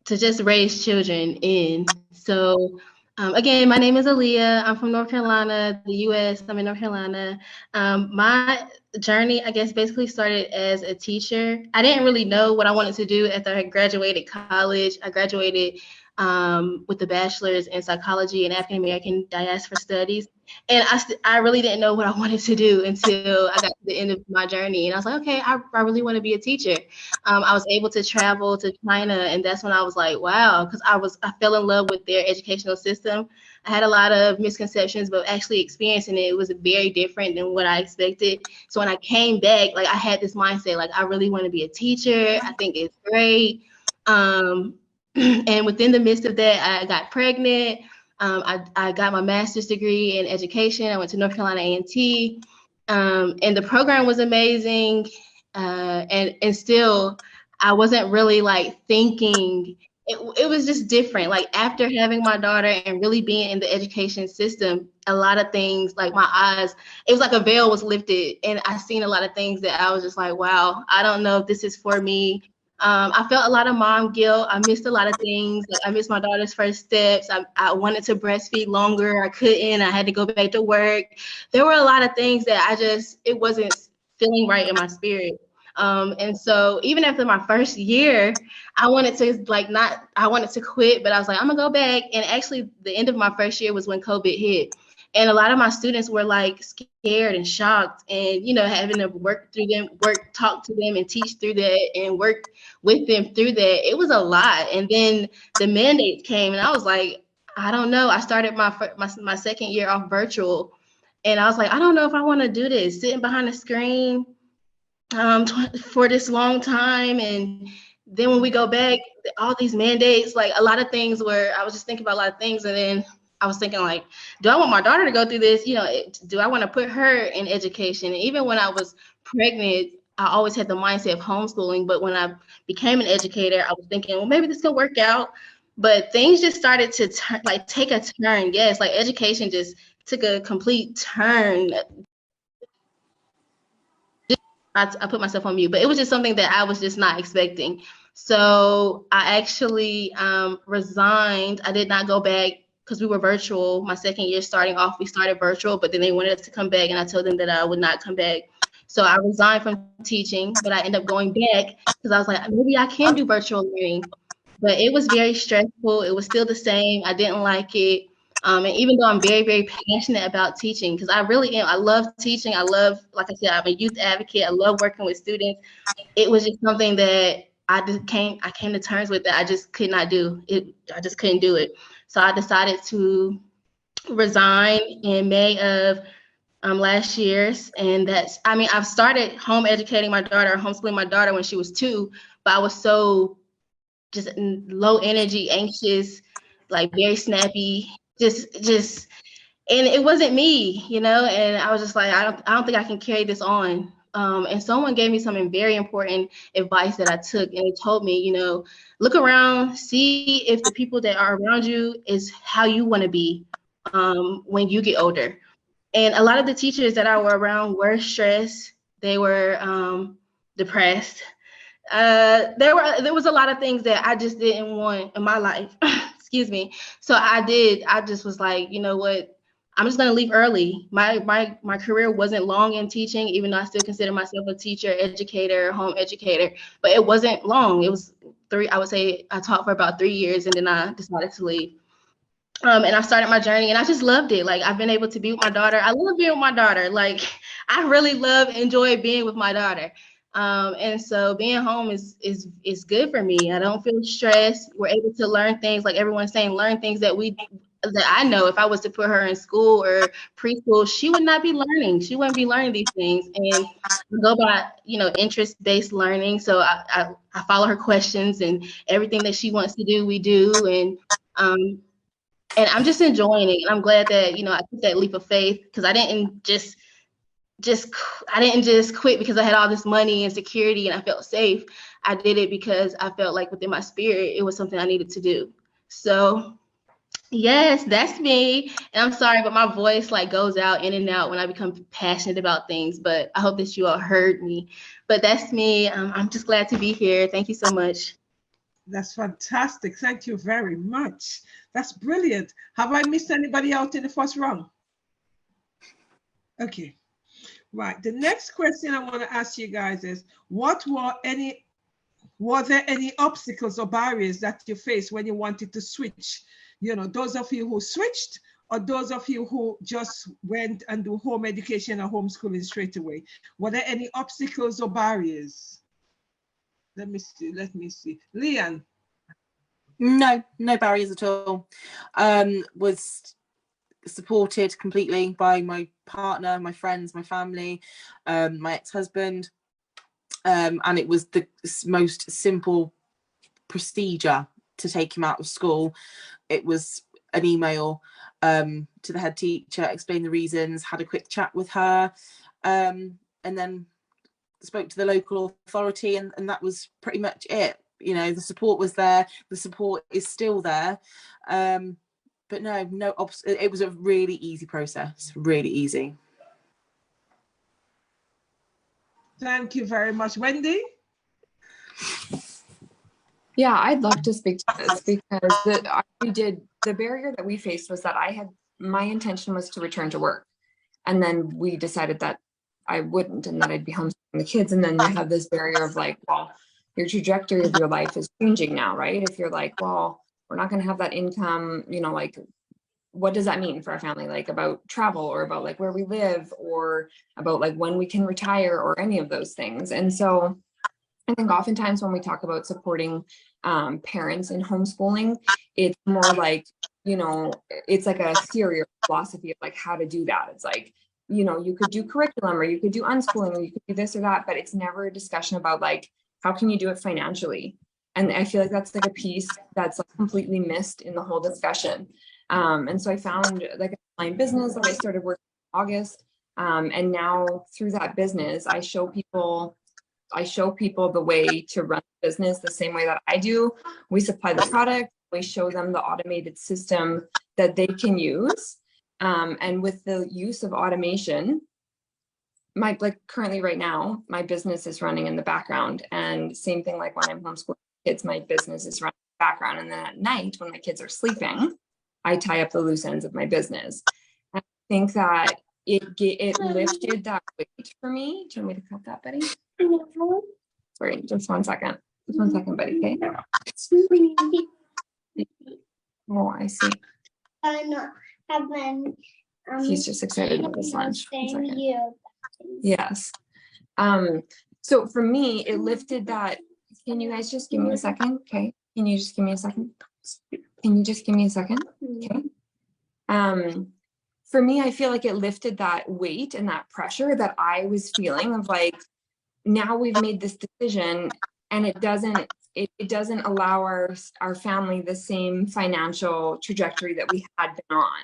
just raise children in. So again, my name is Aaliyah. I'm from North Carolina, the U.S. I'm in North Carolina. My journey, I guess, basically started as a teacher. I didn't really know what I wanted to do after I graduated college. I graduated with a bachelor's in psychology and African American diaspora studies. And I really didn't know what I wanted to do until I got to the end of my journey. And I was like, okay, I really want to be a teacher. I was able to travel to China, and that's when I was like, wow, because I fell in love with their educational system. I had a lot of misconceptions, but actually experiencing it was very different than what I expected. So when I came back, like I had this mindset, like I really want to be a teacher. I think it's great. And within the midst of that, I got pregnant. I got my master's degree in education. I went to North Carolina A&T, and the program was amazing. And still, I wasn't really like thinking. It was just different. Like after having my daughter and really being in the education system, a lot of things, like my eyes, it was like a veil was lifted, and I seen a lot of things that I was just like, wow, I don't know if this is for me. I felt a lot of mom guilt. I missed a lot of things. Like I missed my daughter's first steps. I wanted to breastfeed longer. I couldn't. I had to go back to work. There were a lot of things that it wasn't feeling right in my spirit. And so even after my first year, I wanted to quit, but I was like, I'm gonna go back. And actually the end of my first year was when COVID hit. And a lot of my students were like scared and shocked, and, you know, having to talk to them and teach through that and work with them through that. It was a lot. And then the mandates came, and I was like, I don't know. I started my second year off virtual, and I was like, I don't know if I want to do this, sitting behind a screen for this long time. And then when we go back, all these mandates, like a lot of things where I was just thinking about a lot of things. And then I was thinking, like, do I want my daughter to go through this? You know, do I want to put her in education? And even when I was pregnant, I always had the mindset of homeschooling. But when I became an educator, I was thinking, well, maybe this can work out. But things just started to take a turn. Yes, like education just took a complete turn. I put myself on mute, but it was just something that I was just not expecting. So I actually resigned. I did not go back because we were virtual. My second year starting off, we started virtual, but then they wanted us to come back, and I told them that I would not come back. So I resigned from teaching, but I ended up going back because I was like, maybe I can do virtual learning. But it was very stressful. It was still the same. I didn't like it. And even though I'm very, very passionate about teaching, because I really am, I love teaching. I love, like I said, I'm a youth advocate. I love working with students. It was just something that I came to terms with that I just could not do it. I just couldn't do it. So I decided to resign in May of last year. And I've started home educating my daughter, homeschooling my daughter when she was 2, but I was so just low energy, anxious, like very snappy, just, and it wasn't me, you know, and I was just like, I don't think I can carry this on. And someone gave me some very important advice that I took, and it told me, you know, look around, see if the people that are around you is how you want to be when you get older. And a lot of the teachers that I were around were stressed. They were depressed. There was a lot of things that I just didn't want in my life. Excuse me. So I just was like, you know what? I'm just going to leave early. My career wasn't long in teaching, even though I still consider myself a teacher, educator, home educator, but it wasn't long. It was 3, I would say I taught for about 3 years, and then I decided to leave. And I started my journey, and I just loved it. Like, I've been able to be with my daughter. I love being with my daughter. Like, I really enjoy being with my daughter. And so being home is good for me. I don't feel stressed. We're able to learn things, like everyone's saying, learn things that I know if I was to put her in school or preschool, she would not be learning. She wouldn't be learning these things. And I go by, you know, interest-based learning. So I follow her questions, and everything that she wants to do, we do. And I'm just enjoying it. And I'm glad that, you know, I took that leap of faith, because I didn't just quit because I had all this money and security and I felt safe. I did it because I felt like within my spirit, it was something I needed to do. So yes, that's me. And I'm sorry, but my voice like goes out in and out when I become passionate about things, but I hope that you all heard me. But that's me. I'm just glad to be here. Thank you so much. That's fantastic. Thank you very much. That's brilliant. Have I missed anybody out in the first round? Okay. Right. The next question I want to ask you guys is, were there any obstacles or barriers that you faced when you wanted to switch? You know, those of you who switched, or those of you who just went and do home education or homeschooling straight away? Were there any obstacles or barriers? Let me see. Leanne? No barriers at all. Was supported completely by my partner, my friends, my family, my ex-husband, and it was the most simple procedure to take him out of school. It was an email to the head teacher, explained the reasons, had a quick chat with her, and then spoke to the local authority, and that was pretty much it. You know, the support was there, the support is still there, but it was a really easy process, really easy. Thank you very much. Wendy? Yeah, I'd love to speak to this because the barrier that we faced was that my intention was to return to work. And then we decided that I wouldn't, and that I'd be homeschooling the kids. And then you have this barrier of like, well, your trajectory of your life is changing now, right? If you're like, well, we're not going to have that income, you know, like, what does that mean for a family? Like about travel, or about like where we live, or about like when we can retire, or any of those things. And so I think oftentimes when we talk about supporting parents in homeschooling, it's more like, you know, it's like a theory or philosophy of like how to do that. It's like, you know, you could do curriculum, or you could do unschooling, or you could do this or that, but it's never a discussion about like, how can you do it financially? And I feel like that's like a piece that's like completely missed in the whole discussion. And so I found like an online business that I started working in August. And now through that business, I show people the way to run a business the same way that I do. We supply the product, we show them the automated system that they can use. And with the use of automation, currently right now, my business is running in the background. And same thing, like when I'm homeschooling kids, my business is running in the background. And then at night when my kids are sleeping, I tie up the loose ends of my business. I think that it lifted that weight for me. Do you want me to cut that, Betty? Sorry, just 1 second. Just 1 second, Betty, okay? Oh, I see. He's just excited about this lunch. 1 second. Yes. So for me, it lifted that. Can you guys just give me a second? Okay. Can you just give me a second? Can you just give me a second? Okay. For me, I feel like it lifted that weight and that pressure that I was feeling of like, now we've made this decision, and it doesn't allow our family the same financial trajectory that we had been on.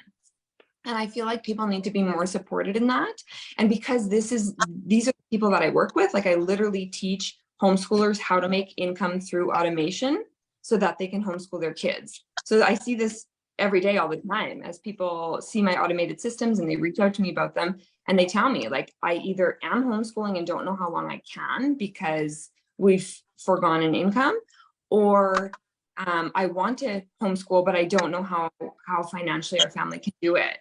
And I feel like people need to be more supported in that. And because these are people that I work with, like I literally teach homeschoolers how to make income through automation so that they can homeschool their kids. So I see this every day, all the time, as people see my automated systems and they reach out to me about them, and they tell me like, I either am homeschooling and don't know how long I can because we've foregone an income, or I want to homeschool, but I don't know how financially our family can do it.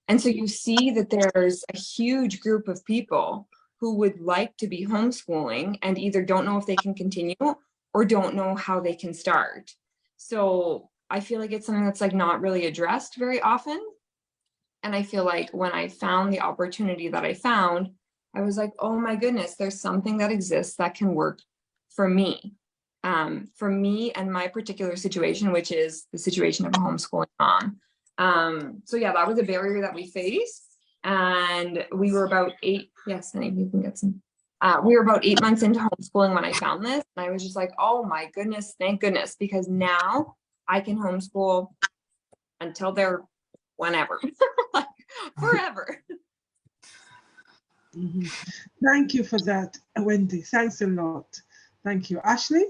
And so you see that there's a huge group of people who would like to be homeschooling and either don't know if they can continue or don't know how they can start. So I feel like it's something that's like not really addressed very often. And I feel like when I found the opportunity that I found, I was like, oh my goodness, there's something that exists that can work for me and my particular situation, which is the situation of a homeschooling mom. So yeah, that was a barrier that we faced. And we were about 8, yes, honey, you can get some. We were about 8 months into homeschooling when I found this. And I was just like, oh my goodness, thank goodness, because now I can homeschool until they're whenever, like forever. Mm-hmm. Thank you for that, Wendy. Thanks a lot. Thank you. Ashley?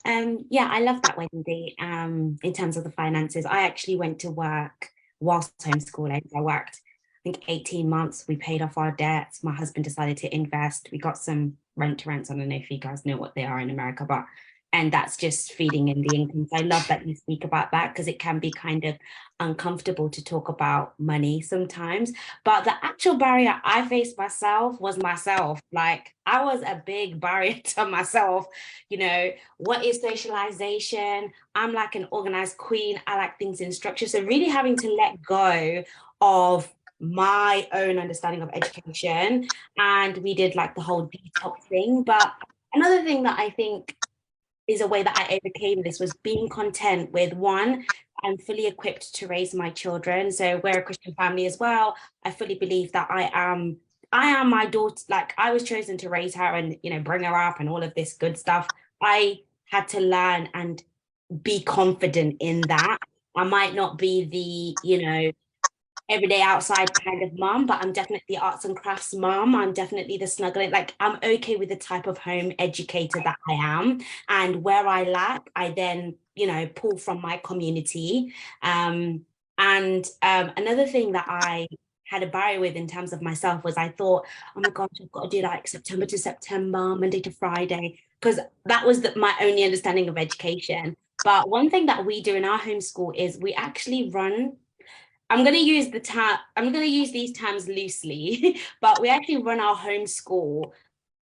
Yeah, I love that, Wendy. In terms of the finances, I actually went to work whilst homeschooling. I worked, I think, 18 months. We paid off our debts. My husband decided to invest. We got some rent-to-rents. I don't know if you guys know what they are in America, and that's just feeding in the income. So I love that you speak about that, because it can be kind of uncomfortable to talk about money sometimes. But the actual barrier I faced myself was myself. Like, I was a big barrier to myself. You know, what is socialization? I'm like an organized queen. I like things in structure. So really having to let go of my own understanding of education. And we did like the whole detox thing. But another thing that I think is a way that I overcame this was being content with, one, I'm fully equipped to raise my children. So we're a Christian family as well. I fully believe that I am my daughter. Like, I was chosen to raise her and, you know, bring her up and all of this good stuff. I had to learn and be confident in that. I might not be the, you know, everyday outside kind of mom, but I'm definitely the arts and crafts mom. I'm definitely the snuggling. Like, I'm okay with the type of home educator that I am. And where I lack, I then, you know, pull from my community. Another thing that I had a barrier with in terms of myself was I thought, oh my gosh, I've got to do like September to September, Monday to Friday, because that was my only understanding of education. But one thing that we do in our homeschool is we actually run, I'm going to use these terms loosely, but we actually run our homeschool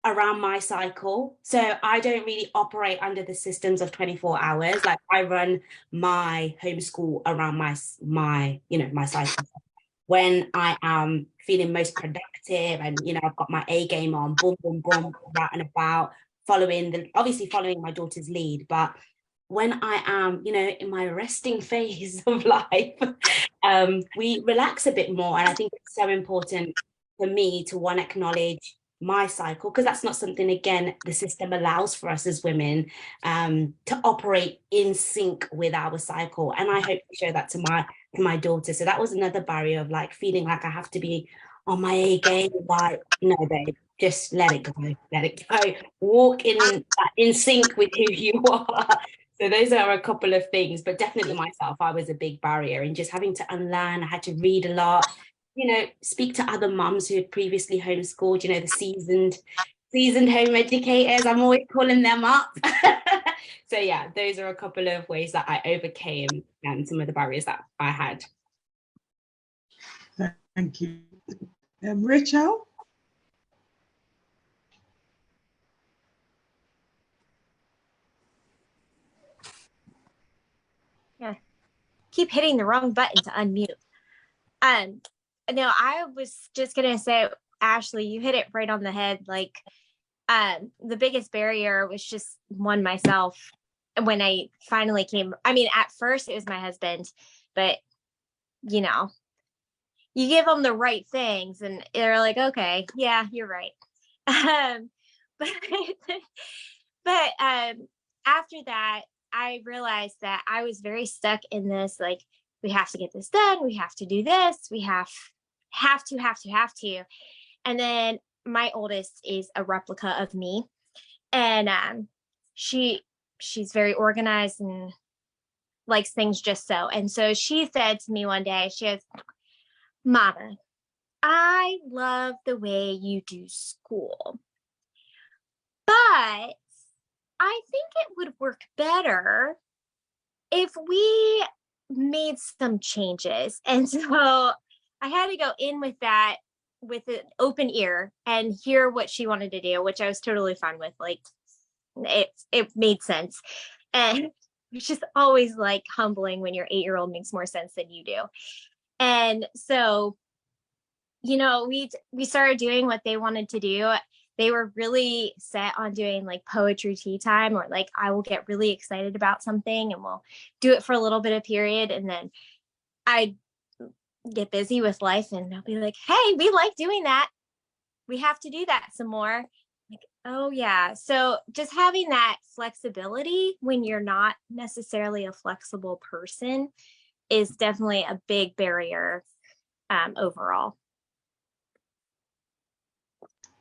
around my cycle. So I don't really operate under the systems of 24 hours. Like, I run my homeschool around my cycle. When I am feeling most productive and, you know, I've got my A game on, boom, boom, boom, out and about, obviously following my daughter's lead. But when I am, you know, in my resting phase of life, we relax a bit more. And I think it's so important for me to acknowledge my cycle, because that's not something, again, the system allows for us as women to operate in sync with our cycle. And I hope to show that to my daughter. So that was another barrier of like feeling like I have to be on my A game. Like, no, babe, just let it go, walk in sync with who you are. So those are a couple of things, but definitely myself, I was a big barrier in just having to unlearn. I had to read a lot, you know, speak to other mums who had previously homeschooled, you know, the seasoned home educators. I'm always calling them up. So yeah, those are a couple of ways that I overcame some of the barriers that I had. Thank you. Rachel? Yeah, keep hitting the wrong button to unmute. No, I was just gonna say, Ashley, you hit it right on the head. Like, the biggest barrier was just one myself. When I finally came, I mean, at first it was my husband, but you know, you give them the right things and they're like, okay, yeah, you're right. But after that, I realized that I was very stuck in this, like, we have to get this done. We have to do this. We have to. And then my oldest is a replica of me. And she's very organized and likes things just so. And so she said to me one day, she goes, Mama, I love the way you do school, but I think it would work better if we made some changes. And so I had to go in with that with an open ear and hear what she wanted to do, which I was totally fine with. Like, it made sense. And it's just always like humbling when your 8-year-old makes more sense than you do. And so, you know, we started doing what they wanted to do. They were really set on doing like poetry tea time, or like I will get really excited about something and we'll do it for a little bit of period. And then I get busy with life and they'll be like, hey, we like doing that. We have to do that some more. Like, oh yeah. So just having that flexibility when you're not necessarily a flexible person is definitely a big barrier overall.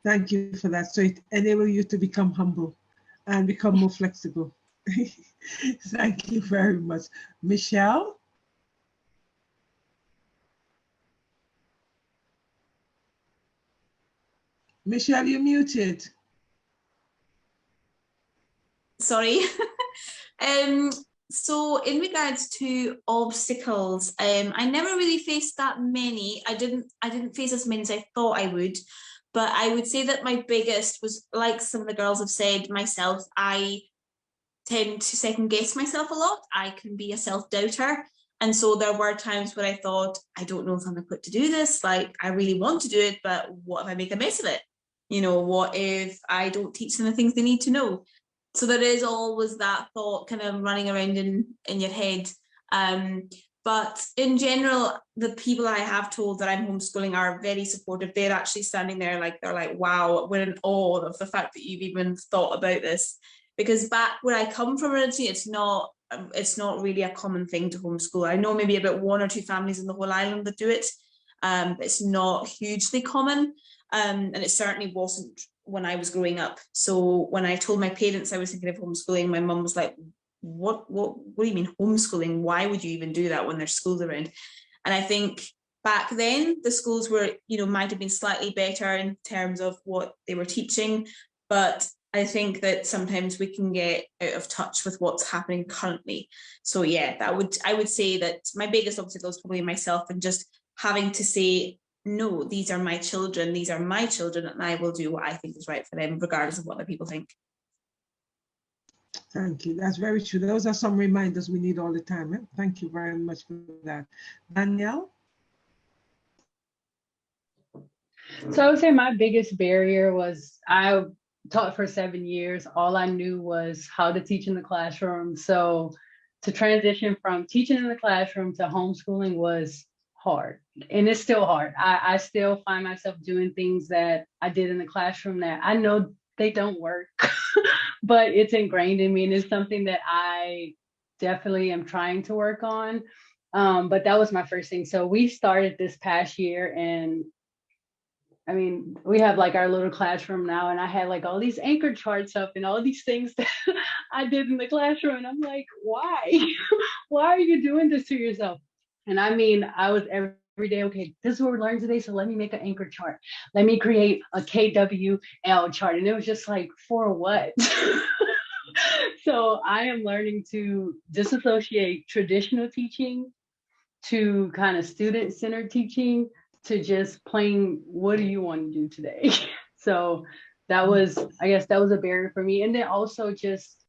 Thank you for that. So it enables you to become humble and become more flexible. Thank you very much. Michelle? Michelle, you're muted. Sorry. So in regards to obstacles, I never really faced that many. I didn't face as many as I thought I would, but I would say that my biggest was, like some of the girls have said, myself. I tend to second guess myself a lot. I can be a self-doubter. And so there were times where I thought, I don't know if I'm equipped to do this. Like, I really want to do it, but what if I make a mess of it? You know, what if I don't teach them the things they need to know? So there is always that thought kind of running around in your head. But in general, the people I have told that I'm homeschooling are very supportive. They're actually standing there like, they're like, wow, we're in awe of the fact that you've even thought about this. Because back where I come from originally, it's not it's not really a common thing to homeschool. I know maybe about 1 or 2 families in the whole island that do it. It's not hugely common, and it certainly wasn't when I was growing up. So when I told my parents I was thinking of homeschooling, my mum was like, what do you mean homeschooling? Why would you even do that when there's schools around? And I think back then the schools were, might have been slightly better in terms of what they were teaching, but I think that sometimes we can get out of touch with what's happening currently. So yeah, I would say that my biggest obstacle is probably myself, and just having to say, no, these are my children, and I will do what I think is right for them, regardless of what other people think. Thank you. That's very true. Those are some reminders we need all the time. Eh? Thank you very much for that. Danielle? So I would say my biggest barrier was I taught for 7 years. All I knew was how to teach in the classroom. So to transition from teaching in the classroom to homeschooling was hard, and it's still hard. I still find myself doing things that I did in the classroom that I know they don't work, but it's ingrained in me, and it's something that I definitely am trying to work on. But that was my first thing. So we started this past year, and I mean, we have like our little classroom now, and I had like all these anchor charts up and all these things that I did in the classroom. And I'm like, why? Why are you doing this to yourself? And I mean, I was every day, okay, this is what we're learning today. So let me make an anchor chart. Let me create a KWL chart. And it was just like, for what? So I am learning to disassociate traditional teaching to kind of student-centered teaching to just plain, what do you want to do today? So that was, I guess that was a barrier for me. And then also just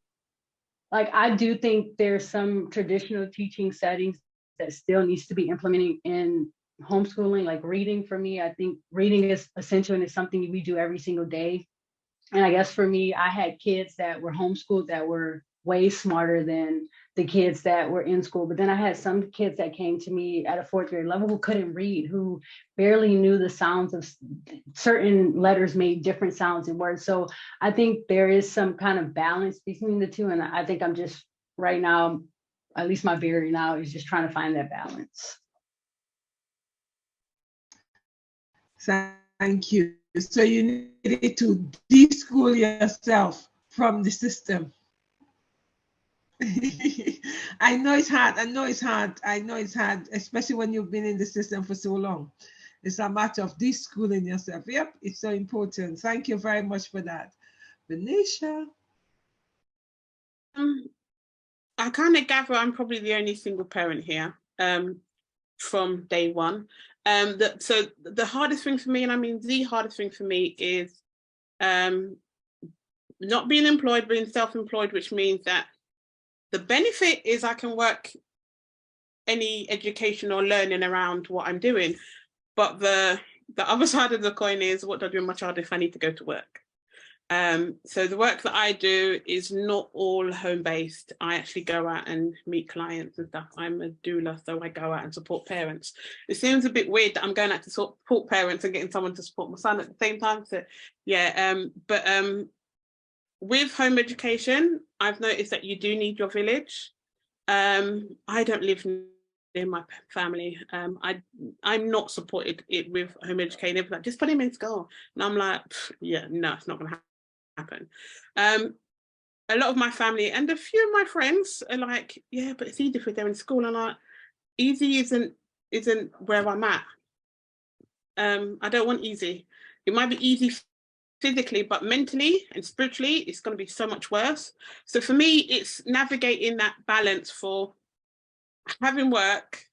like, I do think there's some traditional teaching settings that still needs to be implemented in homeschooling, like reading. For me, I think reading is essential, and it's something we do every single day. And I guess for me, I had kids that were homeschooled that were way smarter than the kids that were in school. But then I had some kids that came to me at a 4th grade level who couldn't read, who barely knew the sounds of certain letters made different sounds in words. So I think there is some kind of balance between the two. And I think I'm just right now, at least my barrier now is just trying to find that balance. Thank you. So you needed to de-school yourself from the system. I know it's hard, especially when you've been in the system for so long. It's a matter of de-schooling yourself. Yep, it's so important. Thank you very much for that. Venetia? I kind of gather I'm probably the only single parent here from day one. So the hardest thing for me, and I mean the hardest thing for me, is not being employed, being self-employed, which means that the benefit is I can work any education or learning around what I'm doing. But the other side of the coin is, what do I do with my child if I need to go to work? So the work that I do is not all home-based. I actually go out and meet clients and stuff. I'm a doula, so I go out and support parents. It seems a bit weird that I'm going out to support parents and getting someone to support my son at the same time. So yeah, but with home education, I've noticed that you do need your village. I don't live near my family. I'm not supported it with home education. They're like, just put him in school. And I'm like, yeah, no, it's not going to happen. A lot of my family and a few of my friends are like, yeah, but it's easy if they're in school. And I'm like, easy isn't where I'm at. I don't want easy. It might be easy physically, but mentally and spiritually, it's going to be so much worse. So for me, it's navigating that balance for having work,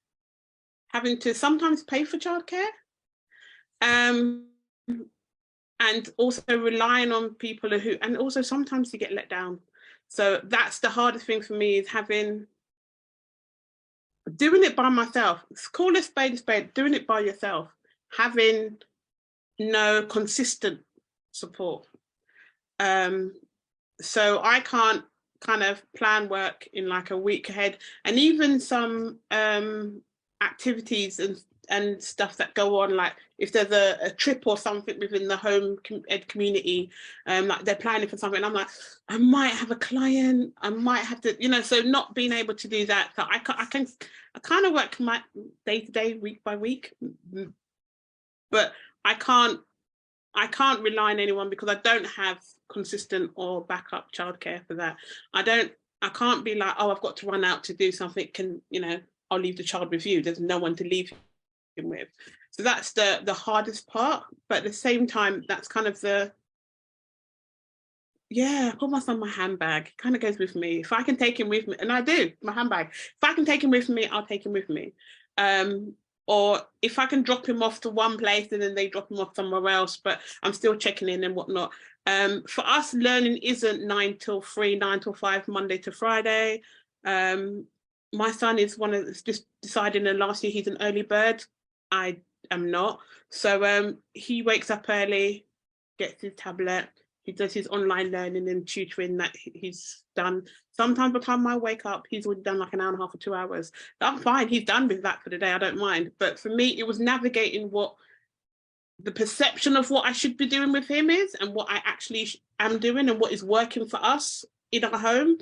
having to sometimes pay for childcare, and also relying on people who, and also sometimes you get let down. So that's the hardest thing for me, is doing it by myself. Call a spade, doing it by yourself, having no consistent support. So I can't kind of plan work in like a week ahead, and even some activities and and stuff that go on, like if there's a trip or something within the home ed community, like they're planning for something, I'm like, I might have a client, I might have to, you know, so not being able to do that. So I kind of work my day to day, week by week, but I can't rely on anyone because I don't have consistent or backup childcare for that. I can't be like, oh, I've got to run out to do something, you know, I'll leave the child with you. There's no one to leave him with. So that's the hardest part. But at the same time, that's kind of I put my son in my handbag. It kind of goes with me. If I can take him with me, and I do, my handbag. If I can take him with me, I'll take him with me. Or if I can drop him off to one place and then they drop him off somewhere else, but I'm still checking in and whatnot. For us, learning isn't 9 till 3, 9 till 5, Monday to Friday. My son is just deciding in the last year he's an early bird. I am not. So he wakes up early, gets his tablet, he does his online learning and tutoring that he's done. Sometimes by the time I wake up, he's already done like an hour and a half or 2 hours. I'm fine, he's done with that for the day, I don't mind. But for me, it was navigating what the perception of what I should be doing with him is and what I actually am doing and what is working for us in our home.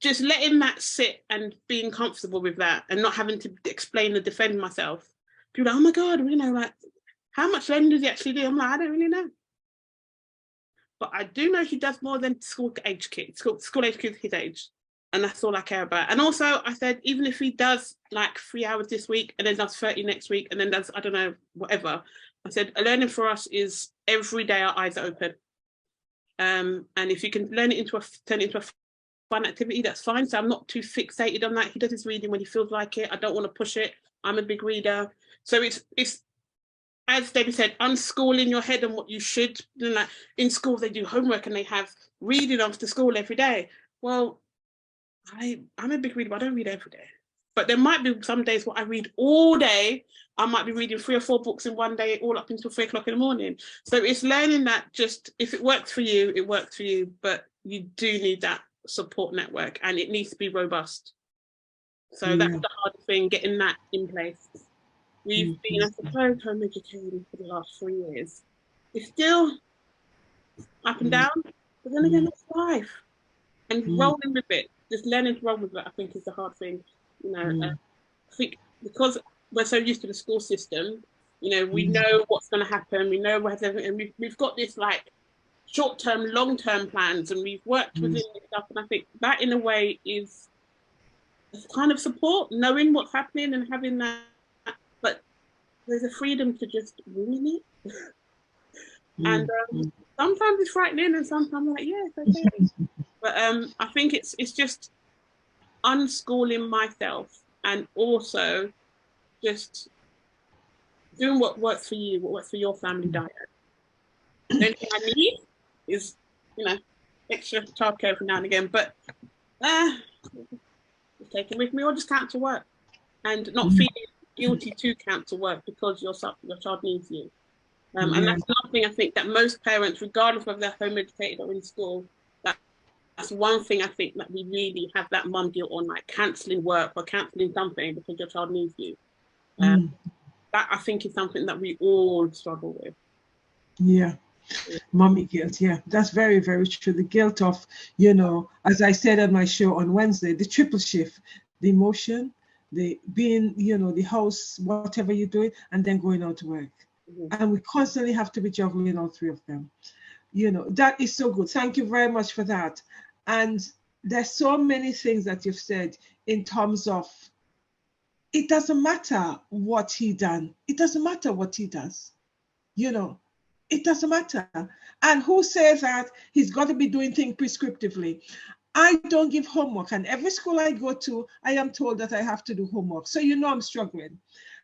Just letting that sit and being comfortable with that and not having to explain and defend myself. People are like, oh my God, you know, like, how much learning does he actually do? I'm like, I don't really know. But I do know he does more than school age kids, school age kids his age. And that's all I care about. And also I said, even if he does like 3 hours this week and then does 30 next week and then does, I don't know, whatever. I said, learning for us is every day our eyes are open. And if you can turn it into a fun activity, that's fine. So I'm not too fixated on that. He does his reading when he feels like it. I don't want to push it. I'm a big reader. So it's as Debbie said, unschooling your head on what you should. Like in school, they do homework and they have reading after school every day. Well, I'm a big reader, but I don't read every day. But there might be some days where I read all day. I might be reading 3 or 4 books in one day, all up until 3 o'clock in the morning. So it's learning that just, if it works for you, it works for you, but you do need that support network and it needs to be robust. So that's the hard thing, getting that in place. We've been, I suppose, home educating for the last 3 years. It's still up and down, but then again, it's life. And rolling with it, just learning to roll with it, I think is the hard thing. You know, I think because we're so used to the school system, you know, we know what's going to happen, we know what's everything, and we've got this like short-term, long-term plans, and we've worked within this stuff, and I think that in a way is kind of support, knowing what's happening and having that, but there's a freedom to just wing it. And sometimes it's frightening and sometimes I'm like, yeah, it's okay. But I think it's just unschooling myself and also just doing what works for you, what works for your family diet. The only thing I need is, you know, extra childcare from now and again, but just take it with me or just cancel work and not feeling guilty to cancel work because your child needs you. And that's another thing I think that most parents, regardless of whether they're home educated or in school, that's one thing I think that we really have that mum guilt on, like cancelling work or cancelling something because your child needs you. That I think is something that we all struggle with. Yeah. Mommy guilt, yeah, that's very, very true. The guilt of, you know, as I said on my show on Wednesday, the triple shift, the emotion, the being, you know, the house, whatever you're doing, and then going out to work. And we constantly have to be juggling all 3 of them. You know, that is so good. Thank you very much for that. And there's so many things that you've said in terms of, it doesn't matter what he done. It doesn't matter what he does. You know, it doesn't matter. And who says that he's got to be doing things prescriptively? I don't give homework. And every school I go to, I am told that I have to do homework. So you know I'm struggling.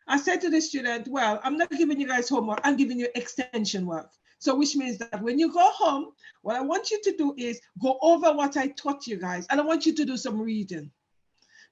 I said to the student, well, I'm not giving you guys homework. I'm giving you extension work. So which means that when you go home, what I want you to do is go over what I taught you guys. And I want you to do some reading.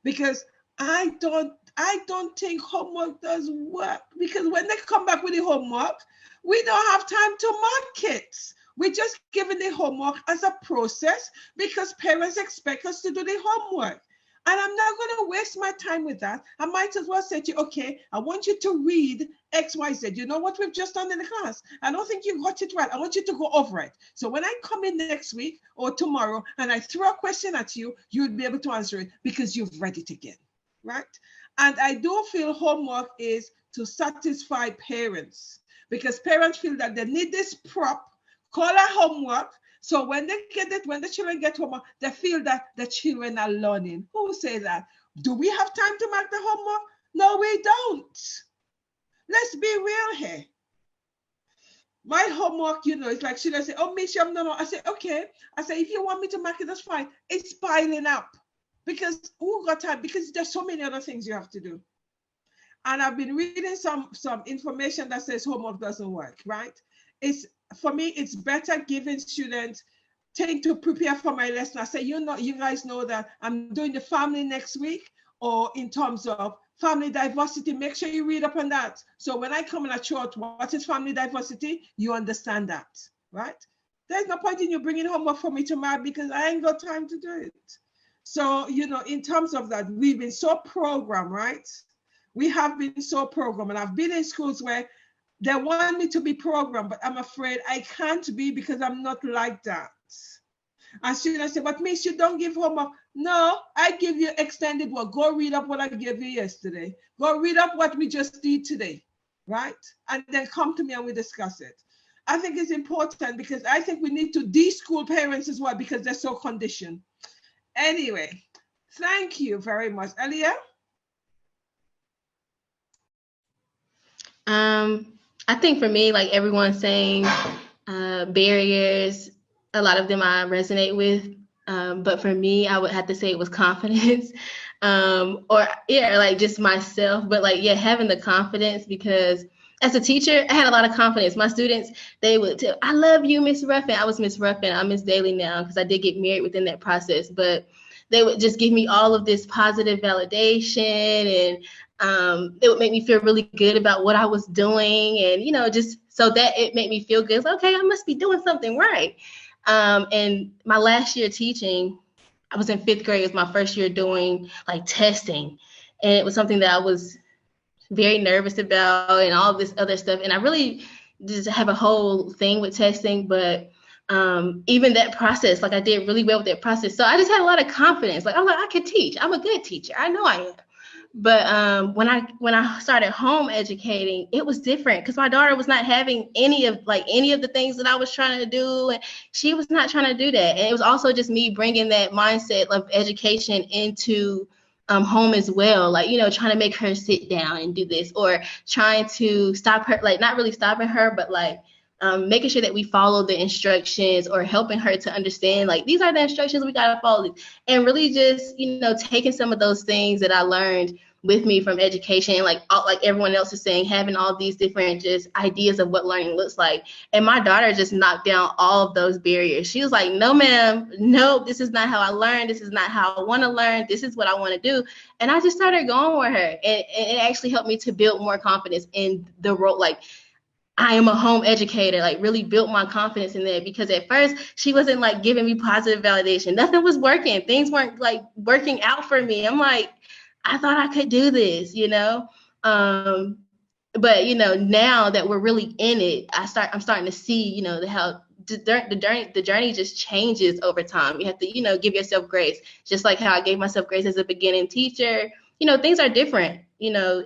Because I don't think homework does work. Because when they come back with the homework, we don't have time to mark it. We're just giving the homework as a process because parents expect us to do the homework. And I'm not going to waste my time with that. I might as well say to you, okay, I want you to read X, Y, Z. You know what we've just done in the class? I don't think you got it right. I want you to go over it. So when I come in next week or tomorrow and I throw a question at you, you'll be able to answer it because you've read it again, right? And I do feel homework is to satisfy parents, because parents feel that they need this prop, call it homework. So when they get it, when the children get homework, they feel that the children are learning. Who say that? Do we have time to mark the homework? No, we don't. Let's be real here. My homework, you know, it's like, should I say, oh, Miss, no. I say, okay. I say, if you want me to mark it, that's fine. It's piling up. Because who got time? Because there's so many other things you have to do. And I've been reading some information that says homework doesn't work, right? For me, it's better giving students things to prepare for my lesson. I say, you guys know that I'm doing the family next week, or in terms of family diversity, make sure you read up on that. So when I come in a short, what is family diversity? You understand that, right? There's no point in you bringing homework for me tomorrow because I ain't got time to do it. So, you know, in terms of that, we've been so programmed, right? We have been so programmed, and I've been in schools where they want me to be programmed, but I'm afraid I can't be because I'm not like that. And students say, but Miss, you don't give homework. No, I give you extended work. Go read up what I gave you yesterday. Go read up what we just did today, right? And then come to me and we discuss it. I think it's important because I think we need to de-school parents as well because they're so conditioned. Anyway, thank you very much. Aliyah? I think for me, like everyone's saying, barriers, a lot of them I resonate with. But for me, I would have to say it was confidence, like just myself, but like, yeah, having the confidence, because as a teacher, I had a lot of confidence. My students, they would tell, I love you, Miss Ruffin. I was Miss Ruffin. I'm Miss Daly now because I did get married within that process, but they would just give me all of this positive validation, and it would make me feel really good about what I was doing. And, you know, just so that it made me feel good. It's like, okay, I must be doing something right. And my last year teaching, I was in 5th grade. It was my first year doing like testing. And it was something that I was very nervous about and all this other stuff. And I really just have a whole thing with testing, but even that process, like I did really well with that process. So I just had a lot of confidence. Like, I'm like, I could teach. I'm a good teacher. I know I am. But when I started home educating, it was different because my daughter was not having any of the things that I was trying to do, and she was not trying to do that. And it was also just me bringing that mindset of education into home as well, like, you know, trying to make her sit down and do this, or trying to stop her, like not really stopping her, but like making sure that we follow the instructions, or helping her to understand, like, these are the instructions, we got to follow these. And really just, you know, taking some of those things that I learned with me from education, like everyone else is saying, having all these different just ideas of what learning looks like. And my daughter just knocked down all of those barriers. She was like, no, ma'am, no, this is not how I learn. This is not how I want to learn. This is what I want to do. And I just started going with her. And it actually helped me to build more confidence in the role. Like, I am a home educator, like really built my confidence in that, because at first she wasn't like giving me positive validation. Nothing was working. Things weren't like working out for me. I'm like, I thought I could do this, you know? But, you know, now that we're really in it, I'm starting to see, you know, how the journey just changes over time. You have to, you know, give yourself grace, just like how I gave myself grace as a beginning teacher. You know, things are different, you know,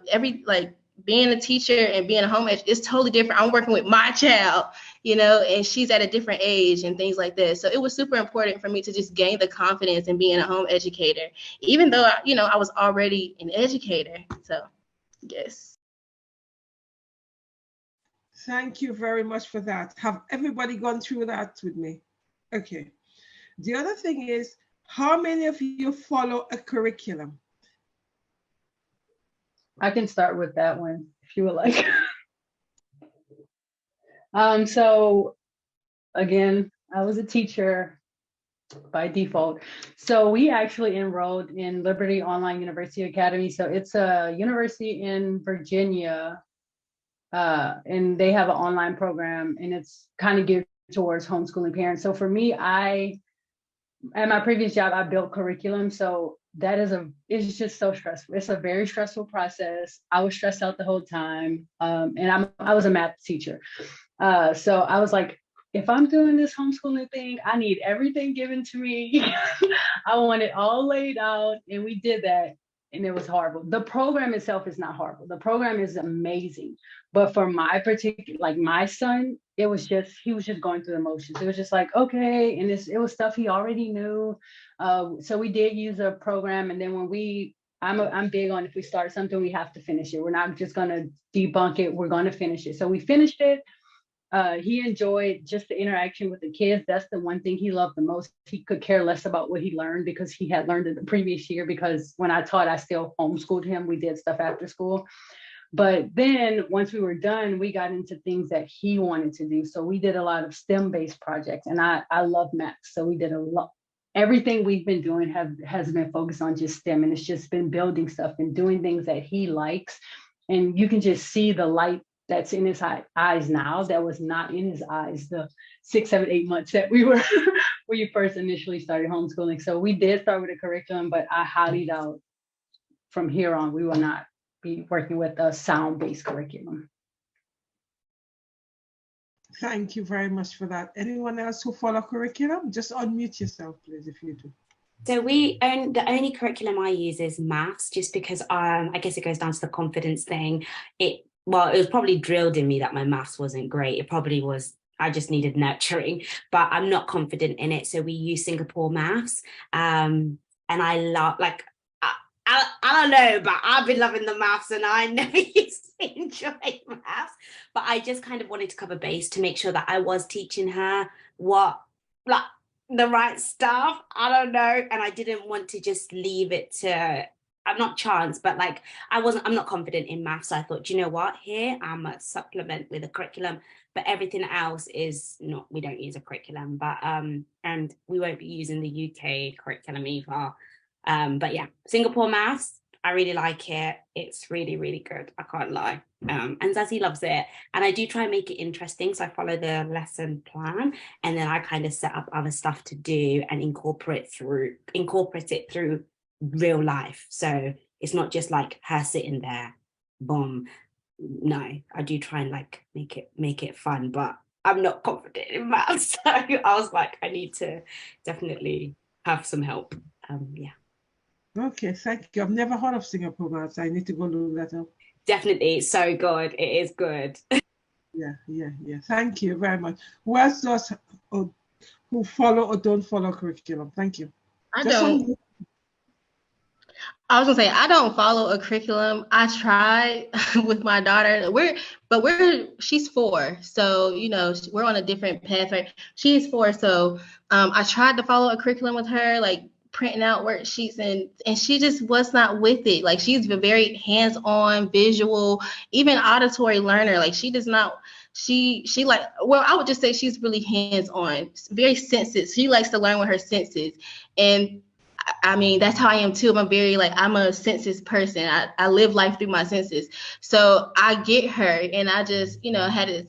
being a teacher and being a home ed is totally different. I'm working with my child, you know, and she's at a different age and things like that. So it was super important for me to just gain the confidence in being a home educator, even though, you know, I was already an educator. So, yes. Thank you very much for that. Have everybody gone through that with me? Okay. The other thing is, how many of you follow a curriculum? I can start with that one if you would like. So again, I was a teacher by default. So we actually enrolled in Liberty Online University Academy. So it's a university in Virginia, and they have an online program, and it's kind of geared towards homeschooling parents. So for me, at my previous job, I built curriculum. So it's just so stressful. It's a very stressful process. I was stressed out the whole time. And I was a math teacher. So I was like, if I'm doing this homeschooling thing, I need everything given to me. I want it all laid out. And we did that. And it was horrible. The program itself is not horrible. The program is amazing. But for my particular, like my son, he was just going through the motions. It was just like, okay. And it was stuff he already knew. So we did use a program. And then when I'm big on, if we start something, we have to finish it. We're not just going to debunk it. We're going to finish it. So we finished it. He enjoyed just the interaction with the kids. That's the one thing he loved the most. He could care less about what he learned because he had learned it the previous year, because when I taught, I still homeschooled him. We did stuff after school. But then once we were done, we got into things that he wanted to do. So we did a lot of STEM-based projects, and I love math. So we did a lot. Everything we've been doing has been focused on just STEM, and it's just been building stuff and doing things that he likes. And you can just see the light that's in his eyes now that was not in his eyes the 6, 7, 8 months that we were when you first initially started homeschooling. So we did start with a curriculum, but I highly doubt from here on we will not be working with a sound-based curriculum. Thank you very much for that. Anyone else who follow curriculum? Just unmute yourself, please, if you do. So the only curriculum I use is maths, just because I guess it goes down to the confidence thing. It was probably drilled in me that my maths wasn't great. It probably was, I just needed nurturing, but I'm not confident in it. So we use Singapore maths. And I love, like, I don't know, but I've been loving the maths, and I never used to enjoy maths, but I just kind of wanted to cover base to make sure that I was teaching her the right stuff. I don't know. And I didn't want to just leave it to, I'm not chance, but like I'm not confident in maths. So I thought, you know what, here I'm a supplement with a curriculum, but everything else is not, we don't use a curriculum, but and we won't be using the UK curriculum either. But yeah, Singapore maths, I really like it. It's really, really good. I can't lie. And Zazie loves it. And I do try and make it interesting. So I follow the lesson plan, and then I kind of set up other stuff to do and incorporate it through real life. So it's not just like her sitting there, boom. No, I do try and like make it fun, but I'm not confident in maths. So I was like, I need to definitely have some help. Yeah. Okay, thank you. I've never heard of Singapore maths. I need to go look that up. Definitely, it's so good. It is good. Yeah. Thank you very much. Who else does who follow or don't follow curriculum? Thank you. I don't. I was gonna say I don't follow a curriculum. I tried with my daughter. She's 4, so you know we're on a different path. Right? She's 4, so I tried to follow a curriculum with her, like printing out worksheets, and she just was not with it. Like she's a very hands-on, visual, even auditory learner. Like she does not. She like, well, I would just say she's really hands-on, very sensitive. She likes to learn with her senses, and I mean, that's how I am too. I'm a senses person. I live life through my senses. So I get her, and I just, had to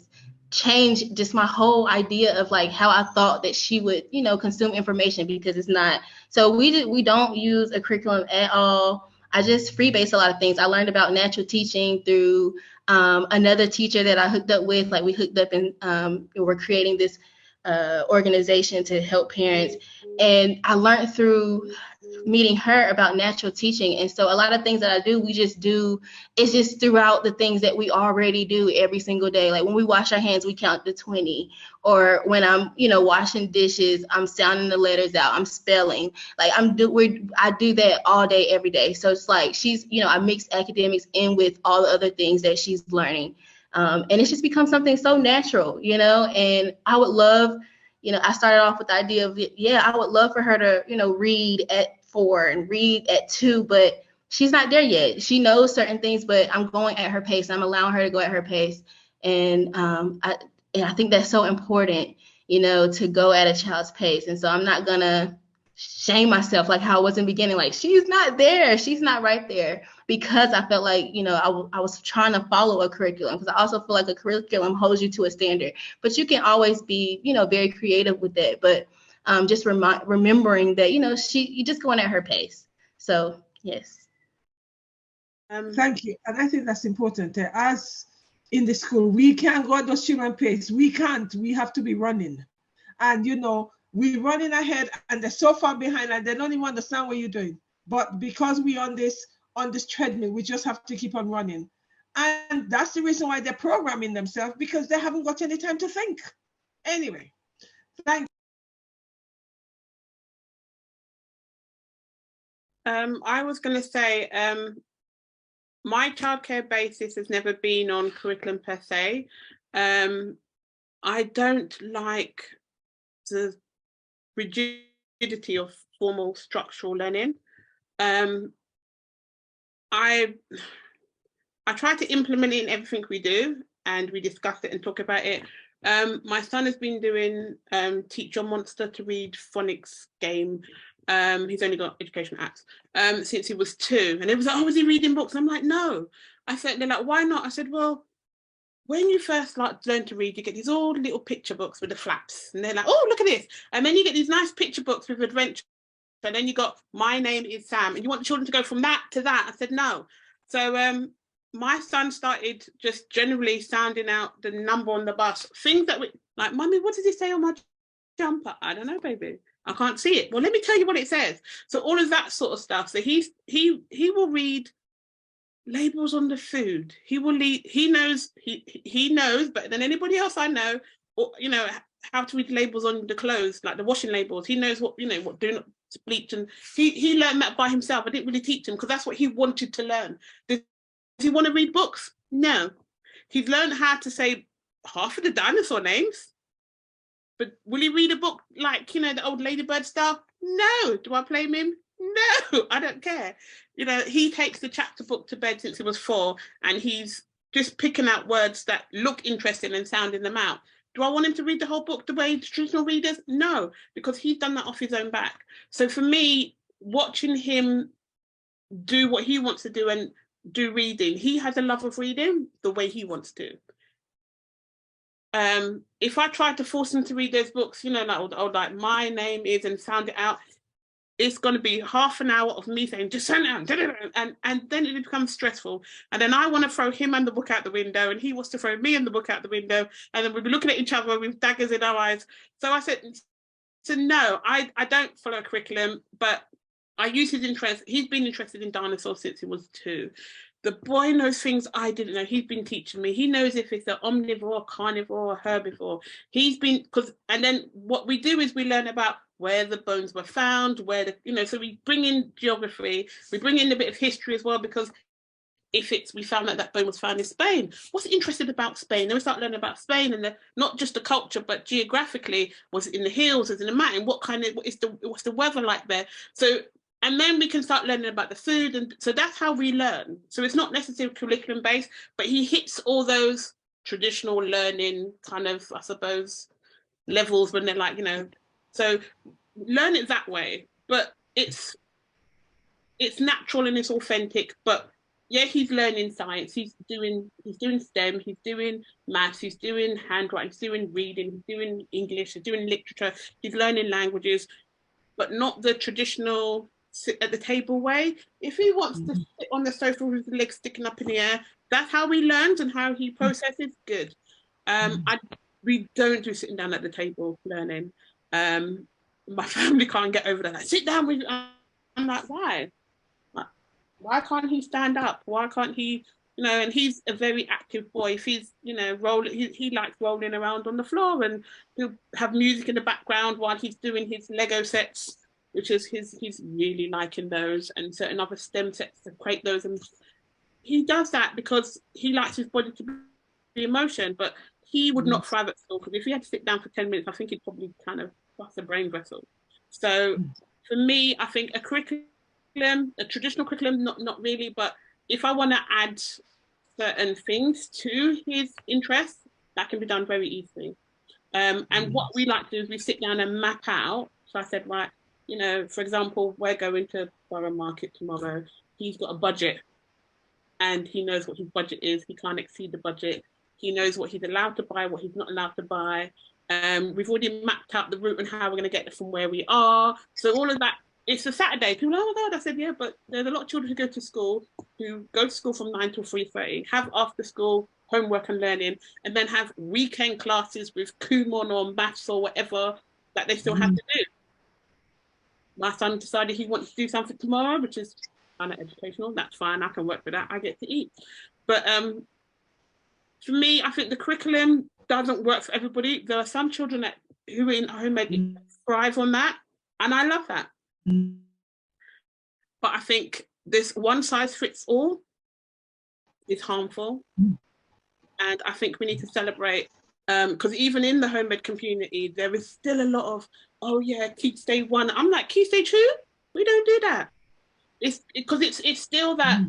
change just my whole idea of like how I thought that she would, consume information, because it's not. So we don't use a curriculum at all. I just freebase a lot of things. I learned about natural teaching through another teacher that I hooked up with. Like we hooked up and we're creating this organization to help parents. And I learned through meeting her about natural teaching. And so a lot of things that I do, it's just throughout the things that we already do every single day. Like when we wash our hands, we count to 20. Or when I'm, washing dishes, I'm sounding the letters out, I'm spelling. Like I do that all day, every day. So it's like she's, I mix academics in with all the other things that she's learning. And it's just become something so natural, and I would love, I started off with the idea of, I would love for her to, read at 4 and read at 2, but she's not there yet. She knows certain things, but I'm going at her pace. I'm allowing her to go at her pace. And I think that's so important, to go at a child's pace. And so I'm not going to shame myself like how I was in the beginning. Like, she's not there. She's not right there, because I felt like, I was trying to follow a curriculum, because I also feel like a curriculum holds you to a standard. But you can always be, very creative with that. But just remembering that, you just going at her pace. So yes. Thank you. And I think that's important. As in the school, we can't go at those children pace. We can't. We have to be running. And, you know, we're running ahead and they're so far behind and they don't even understand what you're doing. But because we're on this treadmill, we just have to keep on running. And that's the reason why they're programming themselves, because they haven't got any time to think. Anyway, thank you. I was going to say, my childcare basis has never been on curriculum per se. I don't like the rigidity of formal structural learning. I try to implement it in everything we do, and we discuss it and talk about it. My son has been doing Teach Your Monster to Read phonics game. He's only got education apps since he was 2, and it was like, oh, was he reading books? I'm like, no. I said, they're like, why not? I said, well, when you first learn to read, you get these old little picture books with the flaps, and they're like, oh, look at this. And then you get these nice picture books with adventure, and then you got My Name is Sam, and you want the children to go from that to that. I said, no. So my son started just generally sounding out the number on the bus, things that we like, Mummy, what does it say on my jumper? I don't know, baby. I can't see it. Well, let me tell you what it says. So all of that sort of stuff. So he will read labels on the food. He knows, but than anybody else I know, or you know, how to read labels on the clothes, like the washing labels. He knows what, you know, what do not bleach, and he learned that by himself. I didn't really teach him because that's what he wanted to learn. Does he want to read books? No. He's learned how to say half of the dinosaur names. But will he read a book like, you know, the old Ladybird stuff? No. Do I blame him? No, I don't care. You know, he takes the chapter book to bed since he was 4, and he's just picking out words that look interesting and sounding them out. Do I want him to read the whole book the way traditional readers? No, because he's done that off his own back. So for me, watching him do what he wants to do and do reading, he has a love of reading the way he wants to. If I tried to force him to read those books, you know, like My Name Is, and sound it out, it's going to be half an hour of me saying, just sound it out, and then it becomes stressful. And then I want to throw him and the book out the window, and he wants to throw me and the book out the window, and then we'll be looking at each other with daggers in our eyes. So I said, so no, I don't follow a curriculum, but I use his interest. He's been interested in dinosaurs since he was 2. The boy knows things I didn't know. He's been teaching me. He knows if it's an omnivore, carnivore, or herbivore. He's been, and then what we do is we learn about where the bones were found, where the, you know, so we bring in geography, we bring in a bit of history as well, because if we found out that bone was found in Spain, what's interesting about Spain? Then we start learning about Spain, and not just the culture, but geographically, was it in the hills, was it in the mountain? What's the weather like there? So, and then we can start learning about the food. And so that's how we learn. So it's not necessarily curriculum based, but he hits all those traditional learning kind of, I suppose, levels when they're like, you know, so learn it that way. But it's natural and it's authentic. But yeah, he's learning science. He's doing STEM, he's doing maths, he's doing handwriting, he's doing reading, he's doing English, he's doing literature, he's learning languages, but not the traditional sit at the table way. If he wants to sit on the sofa with his legs sticking up in the air, that's how he learns and how he processes. Good. We don't do sitting down at the table learning. My family can't get over that. Like, sit down with. I'm like, why? Like, why can't he stand up? Why can't he? You know, and he's a very active boy. If he's, you know, he likes rolling around on the floor, and he'll have music in the background while he's doing his Lego sets, which is he's really liking those, and certain other STEM sets to create those. And he does that because he likes his body to be in motion, but he would not thrive at school, because if he had to sit down for 10 minutes, I think he'd probably kind of bust a brain vessel. So for me, I think a curriculum, a traditional curriculum, not really, but if I want to add certain things to his interests, that can be done very easily. And what we like to do is we sit down and map out. So I said, right, you know, for example, we're going to Borough Market tomorrow. He's got a budget and he knows what his budget is. He can't exceed the budget. He knows what he's allowed to buy, what he's not allowed to buy. We've already mapped out the route and how we're going to get from where we are. So all of that it's a Saturday. People are, oh my God. I said, yeah, but there's a lot of children who go to school from 9 till 3:30, have after school homework and learning, and then have weekend classes with Kumon or maths or whatever that they still have to do. My son decided he wants to do something tomorrow, which is kind of educational. That's fine. I can work with that. I get to eat. But for me, I think the curriculum doesn't work for everybody. There are some children who are in home ed thrive on that, and I love that. But I think this one size fits all is harmful. And I think we need to celebrate, because even in the home ed community, there is still a lot of, oh yeah, Key Stage 1. I'm like, Key Stage 2? We don't do that. It's because it's still that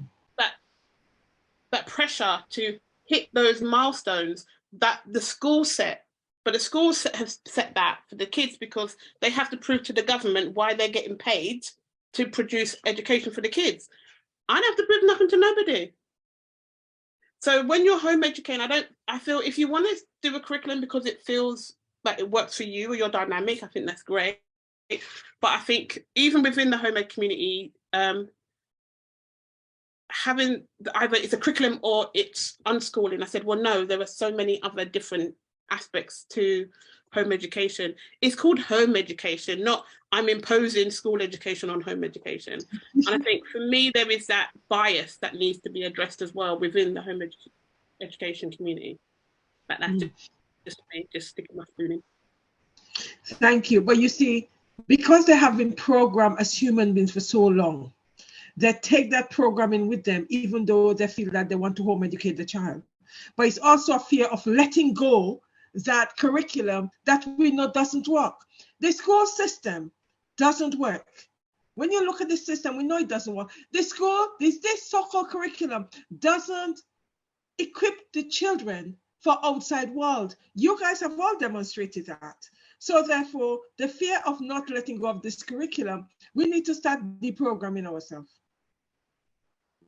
pressure to hit those milestones that the school set. But the schools have set that for the kids because they have to prove to the government why they're getting paid to produce education for the kids. I don't have to prove nothing to nobody. So when you're home educating, I feel if you want to do a curriculum because it feels like it works for you or you're dynamic, I think that's great. But I think even within the home ed community, having either it's a curriculum or it's unschooling. I said, well, no, there are so many other different aspects to home education. It's called home education, not I'm imposing school education on home education. And I think for me, there is that bias that needs to be addressed as well within the home education community. But that's just me, just sticking my spoon in. Thank you. But you see, because they have been programmed as human beings for so long, they take that programming with them, even though they feel that they want to home educate the child. But it's also a fear of letting go that curriculum that we know doesn't work. The school system doesn't work. When you look at the system, we know it doesn't work. The school, this so-called curriculum doesn't equip the children for outside world. You guys have all demonstrated that. So therefore, the fear of not letting go of this curriculum, we need to start deprogramming ourselves.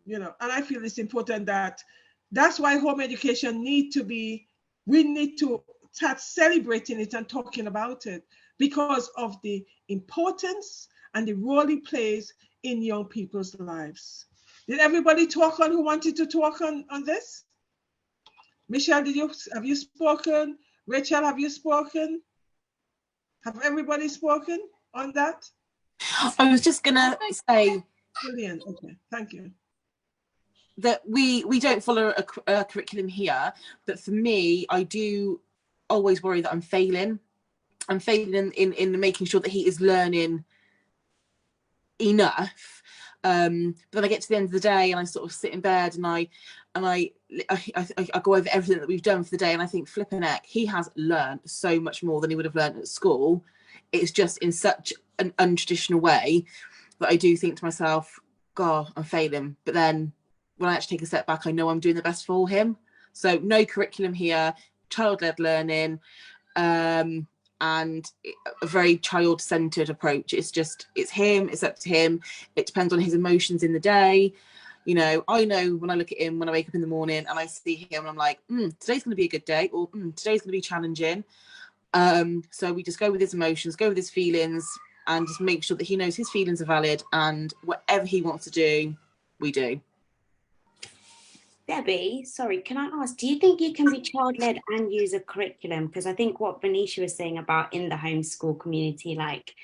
You know, and I feel it's important that's why home education we need to start celebrating it and talking about it because of the importance and the role it plays in young people's lives. Did everybody talk on who wanted to talk on this? Michelle, have you spoken? Rachel, have you spoken? Have everybody spoken on that? I was just gonna say. Brilliant. Okay, thank you. That we don't follow a curriculum here, but for me, I do always worry that I'm failing. I'm failing in making sure that he is learning enough. But then I get to the end of the day and I sort of sit in bed and I go over everything that we've done for the day and I think, flipping heck, he has learned so much more than he would have learned at school. It's just in such an untraditional way that I do think to myself, God, I'm failing. But then when I actually take a step back, I know I'm doing the best for him. So no curriculum here, child-led learning, and a very child-centered approach. It's him, it's up to him. It depends on his emotions in the day. You know, I know when I look at him, when I wake up in the morning and I see him, and I'm like, today's going to be a good day, or today's going to be challenging. So we just go with his emotions, go with his feelings, and just make sure that he knows his feelings are valid, and whatever he wants to do, we do. Debbie, sorry, can I ask, do you think you can be child-led and use a curriculum? Because I think what Venetia was saying about in the homeschool community, like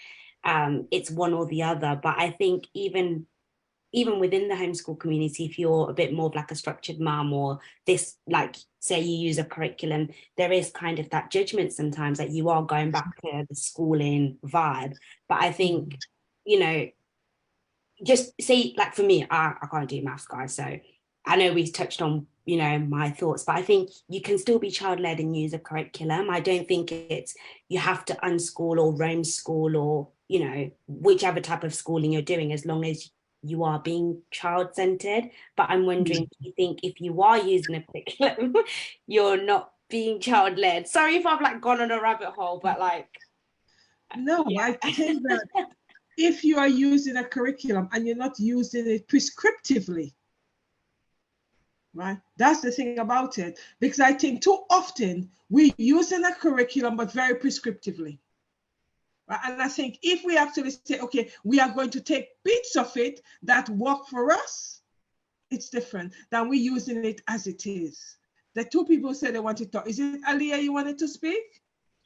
it's one or the other. But I think even within the homeschool community, if you're a bit more of like a structured mum or this, like say you use a curriculum, there is kind of that judgment sometimes that you are going back to the schooling vibe. But I think, you know, just say like for me, I can't do maths, guys, so I know we touched on, you know, my thoughts, but I think you can still be child-led and use a curriculum. I don't think you have to unschool or roam school or, you know, whichever type of schooling you're doing, as long as you are being child-centered. But I'm wondering, do you think if you are using a curriculum, you're not being child-led? Sorry if I've like gone on a rabbit hole, but like. No, yeah. I think that if you are using a curriculum and you're not using it prescriptively, right? That's the thing about it, because I think too often we're using a curriculum, but very prescriptively. Right? And I think if we actually say, okay, we are going to take bits of it that work for us, it's different than we using it as it is. The two people said they wanted to talk. Is it Aliyah you wanted to speak?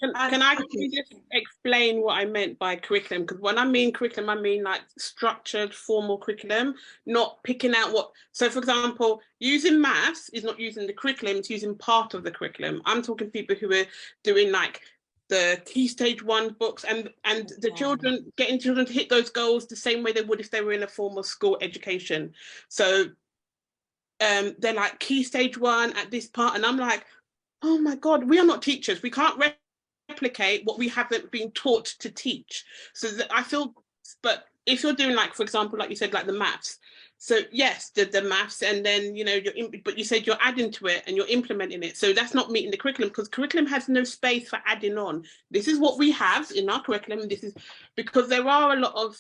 Can I just explain what I meant by curriculum? Because when I mean curriculum, I mean like structured, formal curriculum, not picking out what. So, for example, using maths is not using the curriculum, it's using part of the curriculum. I'm talking to people who are doing like the Key Stage 1 books and the children, getting children to hit those goals the same way they would if they were in a formal school education. So they're like Key Stage 1 at this part. And I'm like, oh my God, we are not teachers. We can't replicate what we haven't been taught to teach. So I feel, but if you're doing like, for example, like you said, like the maths, so yes, the maths, and then, you know, but you said you're adding to it and you're implementing it. So that's not meeting the curriculum, because curriculum has no space for adding on. This is what we have in our curriculum. This is because there are a lot of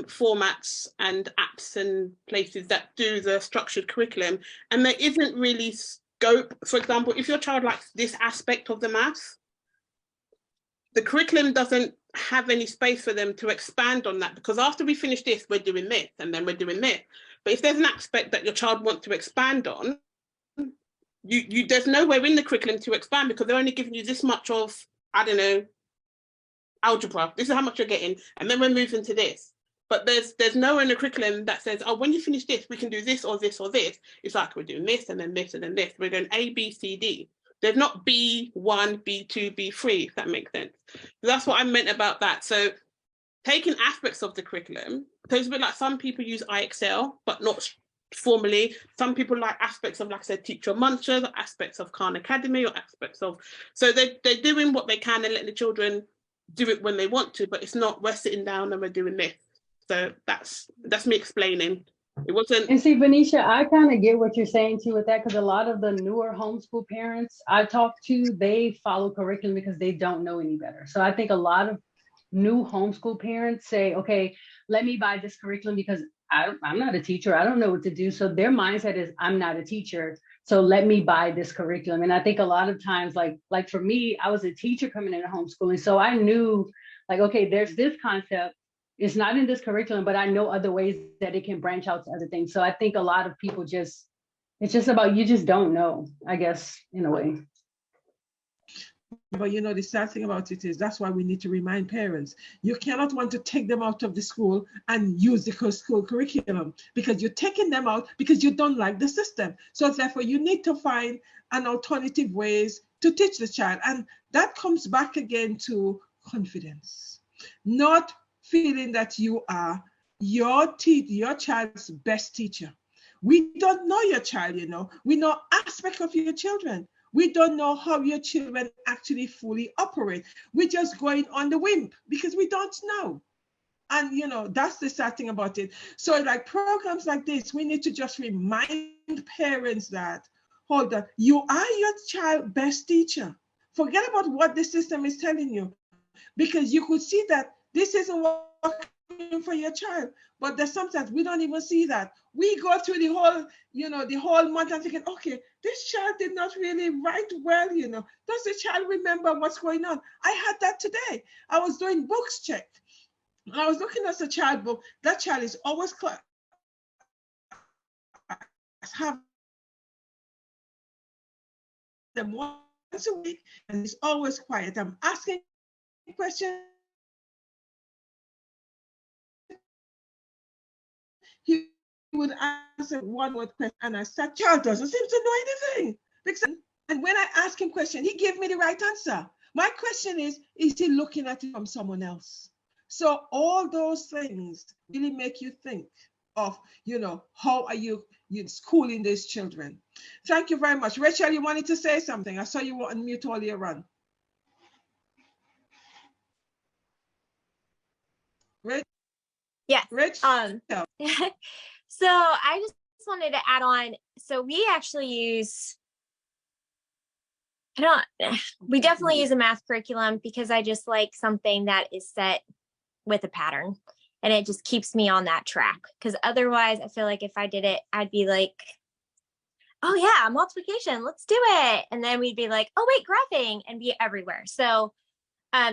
formats and apps and places that do the structured curriculum, and there isn't really scope. For example, if your child likes this aspect of the maths, the curriculum doesn't have any space for them to expand on that, because after we finish this, we're doing this, and then we're doing this. But if there's an aspect that your child wants to expand on, there's nowhere in the curriculum to expand, because they're only giving you this much of, I don't know, algebra. This is how much you're getting, and then we're moving to this. But there's nowhere in the curriculum that says, oh, when you finish this, we can do this or this or this. It's like we're doing this and then this and then this. We're going A, B, C, D. There's not B1, B2, B3, if that makes sense. So that's what I meant about that. So taking aspects of the curriculum, so it's a bit like some people use IXL, but not formally. Some people like aspects of, like I said, Teach Your Mantras, or aspects of Khan Academy, or aspects of, so they're doing what they can and letting the children do it when they want to, but it's not, we're sitting down and we're doing this. So that's me explaining. It wasn't. And see, Venetia, I kind of get what you're saying too with that, because a lot of the newer homeschool parents I talk to, they follow curriculum because they don't know any better. So I think a lot of new homeschool parents say, okay, let me buy this curriculum because I'm not a teacher. I don't know what to do. So their mindset is, I'm not a teacher, so let me buy this curriculum. And I think a lot of times, like for me, I was a teacher coming into homeschooling. So I knew like, okay, there's this concept. It's not in this curriculum, but I know other ways that it can branch out to other things. So I think a lot of people it's just about, you just don't know, I guess, in a way. But you know, the sad thing about it is that's why we need to remind parents, you cannot want to take them out of the school and use the school curriculum, because you're taking them out because you don't like the system. So therefore you need to find an alternative ways to teach the child. And that comes back again to confidence, not feeling that you are your child's best teacher. We don't know your child, you know. We know aspects of your children. We don't know how your children actually fully operate. We're just going on the whim because we don't know. And, you know, that's the sad thing about it. So like programs like this, we need to just remind parents that, hold on, you are your child's best teacher. Forget about what the system is telling you, because you could see that this isn't working for your child, but there's sometimes we don't even see that. We go through the whole, you know, the whole month and thinking, okay, this child did not really write well, you know. Does the child remember what's going on? I had that today. I was doing books check. I was looking at the child book. That child is always have them once a week, and it's always quiet. I'm asking questions. He would answer one word question, and I said, child doesn't seem to know anything. And when I ask him question, he gave me the right answer. My question is he looking at it from someone else? So all those things really make you think of, you know, how are you schooling these children? Thank you very much. Rachel, you wanted to say something. I saw you were on mute earlier on. Rich? Yes. Rich? So I just wanted to add on. So we actually use, we definitely use a math curriculum because I just like something that is set with a pattern, and it just keeps me on that track. Because otherwise I feel like if I did it, I'd be like, oh yeah, multiplication, let's do it. And then we'd be like, oh wait, graphing, and be everywhere. So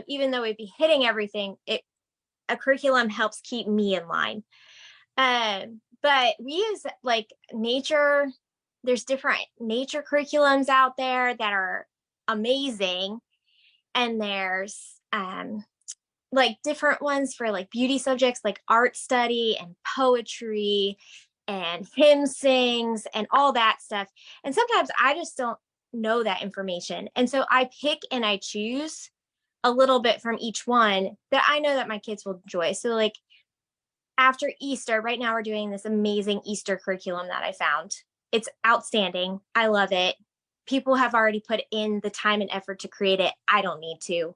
even though we'd be hitting everything, a curriculum helps keep me in line. But we use like nature. There's different nature curriculums out there that are amazing. And there's like different ones for like beauty subjects, like art study and poetry and hymn sings and all that stuff. And sometimes I just don't know that information. And so I pick and I choose a little bit from each one that I know that my kids will enjoy. So like after Easter, right now we're doing this amazing Easter curriculum that I found. It's outstanding. I love it. People have already put in the time and effort to create it. I don't need to,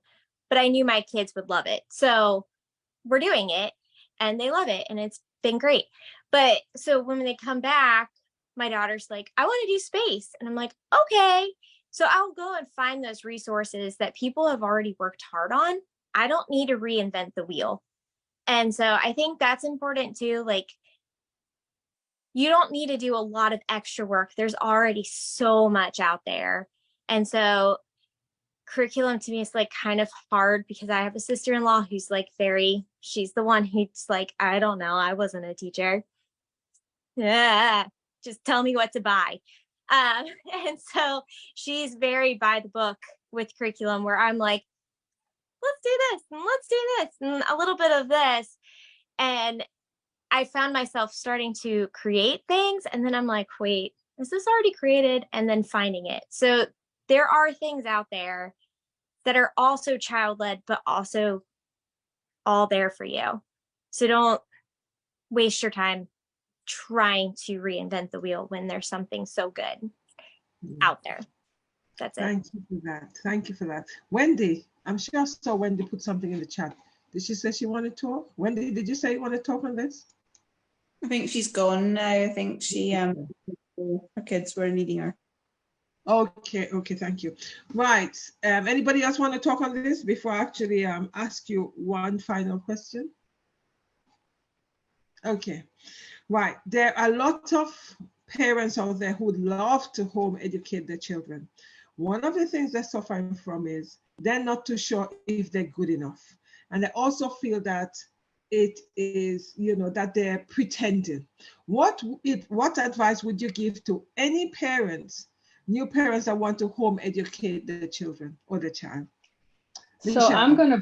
but I knew my kids would love it. So we're doing it and they love it and it's been great. But so when they come back, my daughter's like, I want to do space. And I'm like, okay. So I'll go and find those resources that people have already worked hard on. I don't need to reinvent the wheel. And so I think that's important too. Like, you don't need to do a lot of extra work. There's already so much out there. And so curriculum to me is like kind of hard because I have a sister-in-law who's like she's the one who's like, I don't know, I wasn't a teacher. Yeah, just tell me what to buy. And so she's very by the book with curriculum where I'm like, let's do this and let's do this and a little bit of this. And I found myself starting to create things. And then I'm like, wait, is this already created? And then finding it. So there are things out there that are also child-led, but also all there for you. So don't waste your time trying to reinvent the wheel when there's something so good out there. That's it. Thank you for that. Thank you for that. Wendy, I'm sure I saw Wendy put something in the chat. Did she say she wanted to talk? Wendy, did you say you want to talk on this? I think she's gone now. I think she her kids were needing her. Okay, thank you. Right. Anybody else want to talk on this before I actually ask you one final question? Okay. Right. There are a lot of parents out there who would love to home educate their children. One of the things they're suffering from is they're not too sure if they're good enough. And they also feel that it is, that they're pretending. What advice would you give to any parents, new parents that want to home educate their children or their child? So Michelle. I'm gonna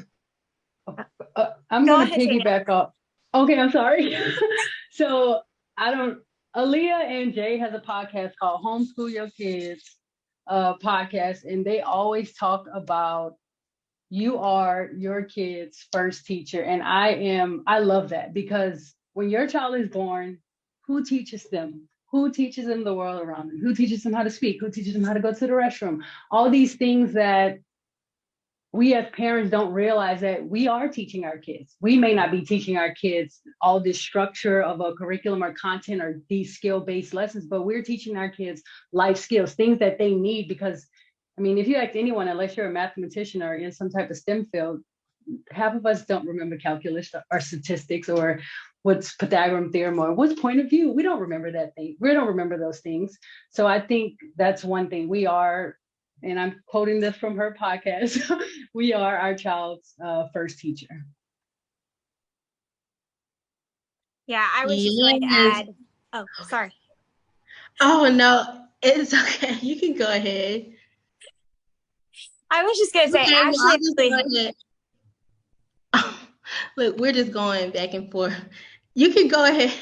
piggyback up. Okay, I'm sorry. So Aaliyah and Jay has a podcast called Homeschool Your Kids podcast, and they always talk about you are your kid's first teacher. And I love that, because when your child is born, who teaches them? Who teaches them the world around them? Who teaches them how to speak? Who teaches them how to go to the restroom? All these things that we as parents don't realize that we are teaching our kids. We may not be teaching our kids all this structure of a curriculum or content or these skill-based lessons, but we're teaching our kids life skills, things that they need. Because, I mean, if you ask anyone, unless you're a mathematician or in some type of STEM field, half of us don't remember calculus or statistics or what's Pythagorean theorem or what's point of view. We don't remember that thing. We don't remember those things. So I think that's one thing. We are, and I'm quoting this from her podcast, we are our child's first teacher. Yeah, I was just going to add. Oh, sorry. Oh, no, it's okay. You can go ahead. I was just going to say, actually. Look, we're just going back and forth. You can go ahead.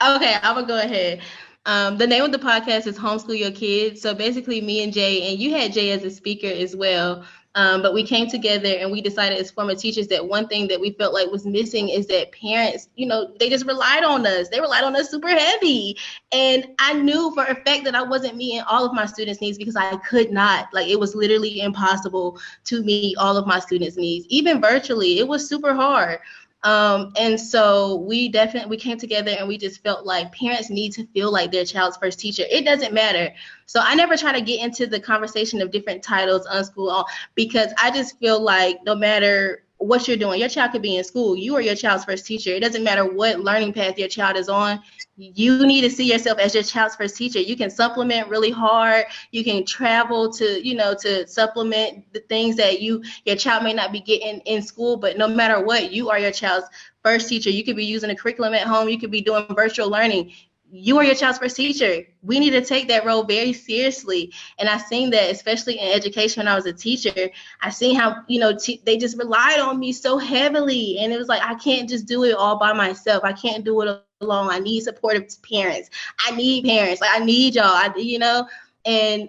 Okay, I'm going to go ahead. The name of the podcast is Homeschool Your Kids. So basically me and Jay, and you had Jay as a speaker as well, but we came together and we decided as former teachers that one thing that we felt like was missing is that parents, they just relied on us. They relied on us super heavy. And I knew for a fact that I wasn't meeting all of my students' needs because I could not. Like, it was literally impossible to meet all of my students' needs. Even virtually, it was super hard. And so we came together and we just felt like parents need to feel like their child's first teacher. It doesn't matter. So I never try to get into the conversation of different titles, unschool, because I just feel like no matter what you're doing. Your child could be in school. You are your child's first teacher. It doesn't matter what learning path your child is on. You need to see yourself as your child's first teacher. You can supplement really hard. You can travel to, to supplement the things that your child may not be getting in school. But no matter what, you are your child's first teacher. You could be using a curriculum at home. You could be doing virtual learning. You are your child's first teacher. We need to take that role very seriously. And I've seen that, especially in education when I was a teacher. I've seen how, they just relied on me so heavily. And it was like, I can't just do it all by myself. I can't do it alone. I need supportive parents. I need parents. Like, I need y'all, and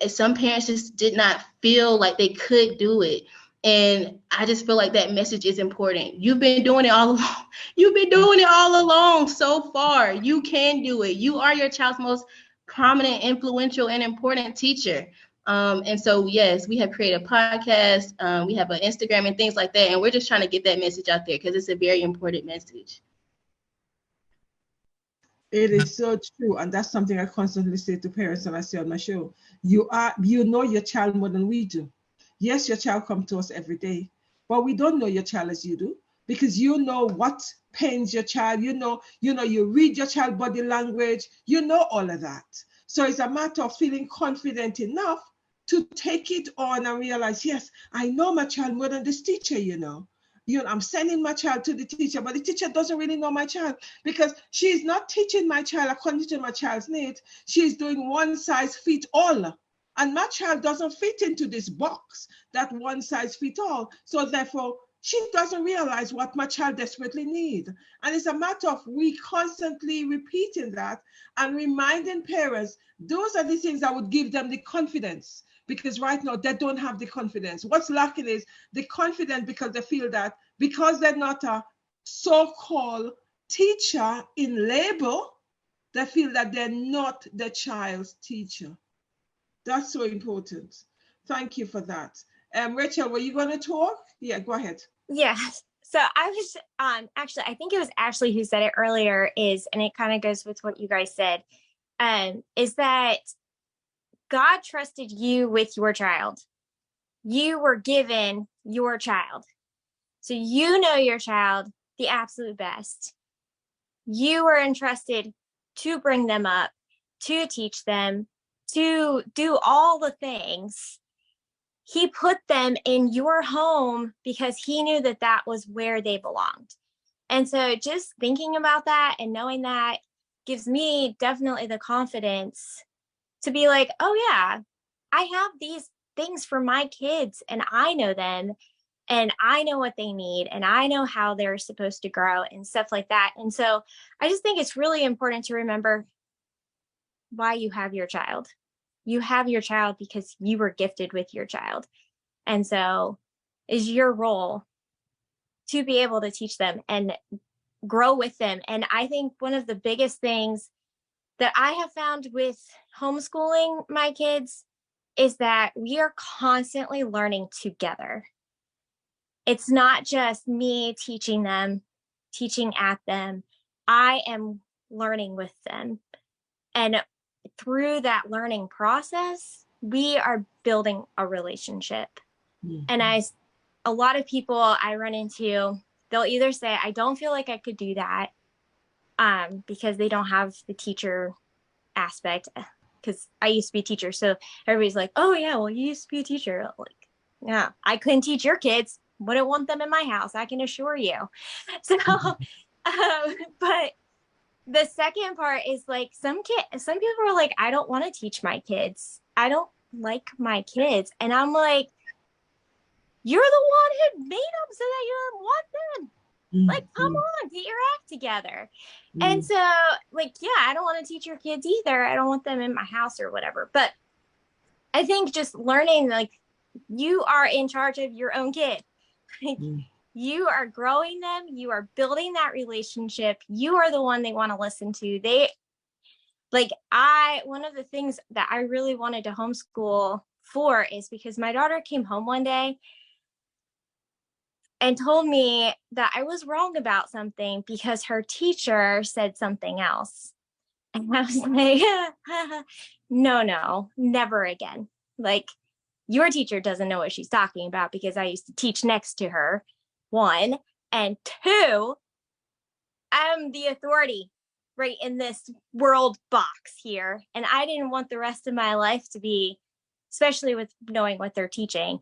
some parents just did not feel like they could do it. And I just feel like that message is important. You've been doing it all along. You've been doing it all along so far. You can do it. You are your child's most prominent, influential, and important teacher. And so, yes, we have created a podcast. We have an Instagram and things like that. And we're just trying to get that message out there because it's a very important message. It is so true. And that's something I constantly say to parents and I say on my show. You know your child more than we do. Yes, your child comes to us every day, but we don't know your child as you do, because you know what pains your child. You read your child body language, all of that. So it's a matter of feeling confident enough to take it on and realize, yes, I know my child more than this teacher, I'm sending my child to the teacher, but the teacher doesn't really know my child because she's not teaching my child according to my child's needs. She's doing one size fits all. And my child doesn't fit into this box that one size fits all. So therefore, she doesn't realize what my child desperately needs. And it's a matter of we constantly repeating that and reminding parents, those are the things that would give them the confidence. Because right now, they don't have the confidence. What's lacking is the confidence because they feel that because they're not a so-called teacher in label, they feel that they're not the child's teacher. That's so important. Thank you for that. Rachel, were you going to talk? Yeah, go ahead. Yeah. So I was actually, I think it was Ashley who said it earlier and it kind of goes with what you guys said, is that God trusted you with your child. You were given your child. So you know your child the absolute best. You were entrusted to bring them up, to teach them, to do all the things. He put them in your home because he knew that that was where they belonged. And so just thinking about that and knowing that gives me definitely the confidence to be like, oh yeah, I have these things for my kids and I know them and I know what they need and I know how they're supposed to grow and stuff like that. And so I just think it's really important to remember why you have your child. You have your child because you were gifted with your child. And so is your role to be able to teach them and grow with them. And I think one of the biggest things that I have found with homeschooling my kids is that we are constantly learning together. It's not just me teaching them, teaching at them. I am learning with them. And through that learning process, we are building a relationship. Mm-hmm. And a lot of people I run into, they'll either say, I don't feel like I could do that because they don't have the teacher aspect, because I used to be a teacher. So everybody's like, oh yeah, well, you used to be a teacher. Like, yeah, I couldn't teach your kids. Wouldn't want them in my house, I can assure you. So, but the second part is like some people are like, I don't want to teach my kids. I don't like my kids. And I'm like, you're the one who made them so that you don't want them. Mm-hmm. Like, come on, get your act together. Mm-hmm. And so like, yeah, I don't want to teach your kids either. I don't want them in my house or whatever. But I think just learning, like, you are in charge of your own kid. Mm-hmm. You are growing them. You are building that relationship. You are the one they want to listen to. One of the things that I really wanted to homeschool for is because my daughter came home one day and told me that I was wrong about something because her teacher said something else. And I was like, no, never again. Like, your teacher doesn't know what she's talking about because I used to teach next to her, 1, and 2, I'm the authority right in this world box here. And I didn't want the rest of my life to be, especially with knowing what they're teaching,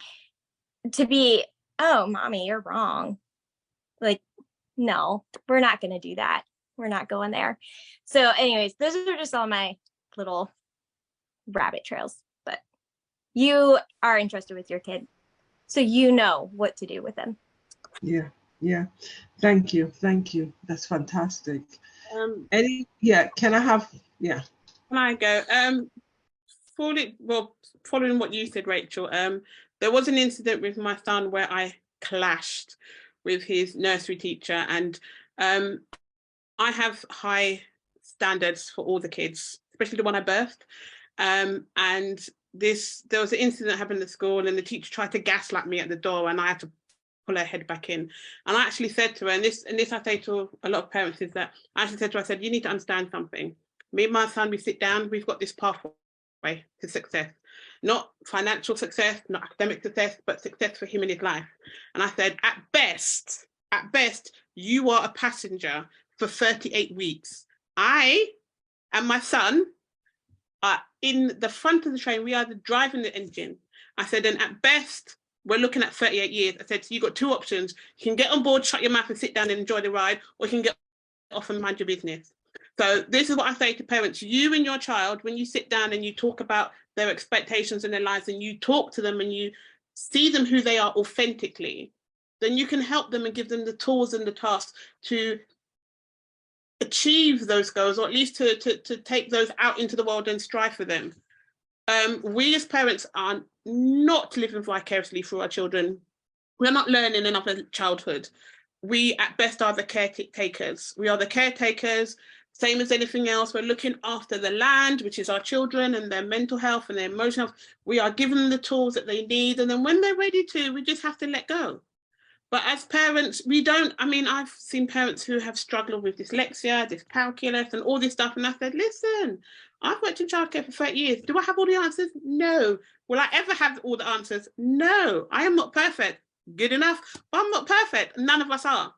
to be, oh, mommy, you're wrong. Like, no, we're not going to do that. We're not going there. So anyways, those are just all my little rabbit trails, but you are interested with your kid, so you know what to do with them. Yeah. Thank you. That's fantastic. Can I have, Can I go? Following what you said, Rachel, there was an incident with my son where I clashed with his nursery teacher, and I have high standards for all the kids, especially the one I birthed. And there was an incident that happened at school, and the teacher tried to gaslight me at the door, and I had to pull her head back in. And I actually said to her, and this I say to a lot of parents, is that I actually said to her, I said, you need to understand something. Me and my son, we sit down, we've got this pathway to success. Not financial success, not academic success, but success for him in his life. And I said, at best, you are a passenger for 38 weeks. I and my son are in the front of the train. We are driving the engine. I said, and at best, we're looking at 38 years. I said, so you've got 2 options. You can get on board, shut your mouth and sit down and enjoy the ride, or you can get off and mind your business. So this is what I say to parents. You and your child, when you sit down and you talk about their expectations in their lives, and you talk to them and you see them who they are authentically, then you can help them and give them the tools and the tasks to achieve those goals, or at least to take those out into the world and strive for them. We as parents are not living vicariously through our children. We're not learning another childhood. We at best are the caretakers. We are the caretakers, same as anything else. We're looking after the land, which is our children, and their mental health and their emotional health. We are giving them the tools that they need. And then when they're ready to, we just have to let go. But as parents, I've seen parents who have struggled with dyslexia, dyscalculia, and all this stuff. And I said, listen, I've worked in childcare for 30 years. Do I have all the answers? No. Will I ever have all the answers? No. I am not perfect. Good enough, but I'm not perfect. None of us are.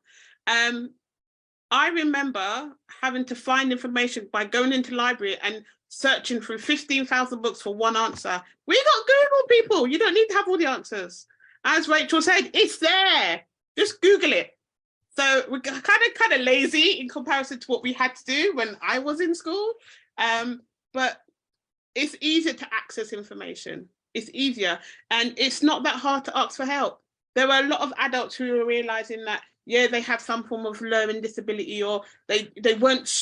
I remember having to find information by going into the library and searching through 15,000 books for one answer. We got Google, people. You don't need to have all the answers. As Rachel said, it's there. Just Google it. So we're kind of lazy in comparison to what we had to do when I was in school. But it's easier to access information. It's easier. And it's not that hard to ask for help. There were a lot of adults who were realizing that, yeah, they have some form of learning disability, or they weren't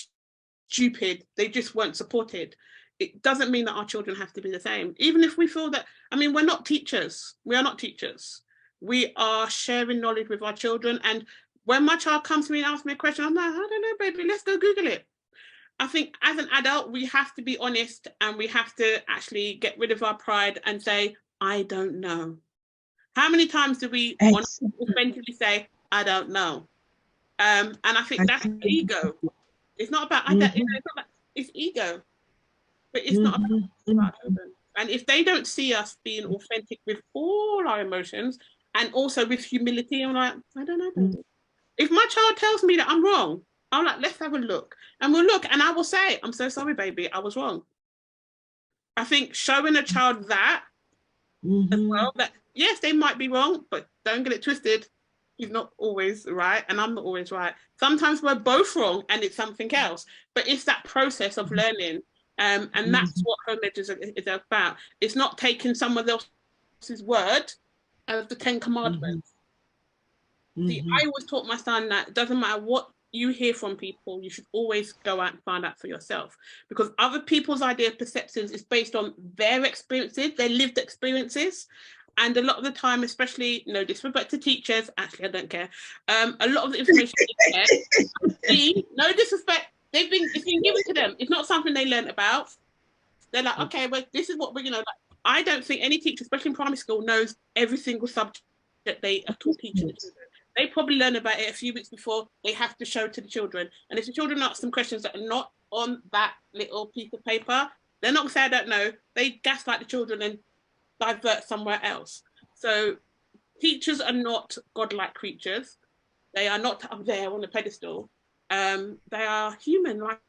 stupid, they just weren't supported. It doesn't mean that our children have to be the same. Even if we feel that, we're not teachers. We are not teachers. We are sharing knowledge with our children. And when my child comes to me and asks me a question, I'm like, I don't know, baby, let's go Google it. I think as an adult, we have to be honest, and we have to actually get rid of our pride and say, I don't know. How many times do we authentically say, I don't know? And I think that's ego. It's not about, it's ego. But it's not about children. And if they don't see us being authentic with all our emotions, and also with humility, I'm like, I don't know, baby. If my child tells me that I'm wrong, I'm like, let's have a look. And we'll look, and I will say, I'm so sorry, baby, I was wrong. I think showing a child that as well, that yes, they might be wrong, but don't get it twisted. He's not always right, and I'm not always right. Sometimes we're both wrong, and it's something else. But it's that process of learning, and that's what Home Ed is about. It's not taking someone else's word as the 10 Commandments. See, I always taught my son that it doesn't matter what you hear from people, you should always go out and find out for yourself, because other people's idea of perceptions is based on their experiences, their lived experiences. And a lot of the time, especially, no disrespect to teachers, actually I don't care, a lot of the information they get, no disrespect, it's been given to them. It's not something they learn about. They're like, okay, well, this is what we're, I don't think any teacher, especially in primary school, knows every single subject they are taught teaching the children. They probably learn about it a few weeks before they have to show to the children. And if the children ask them questions that are not on that little piece of paper, they're not going to say, I don't know. They gaslight the children and divert somewhere else. So teachers are not godlike creatures. They are not up there on a pedestal. They are human like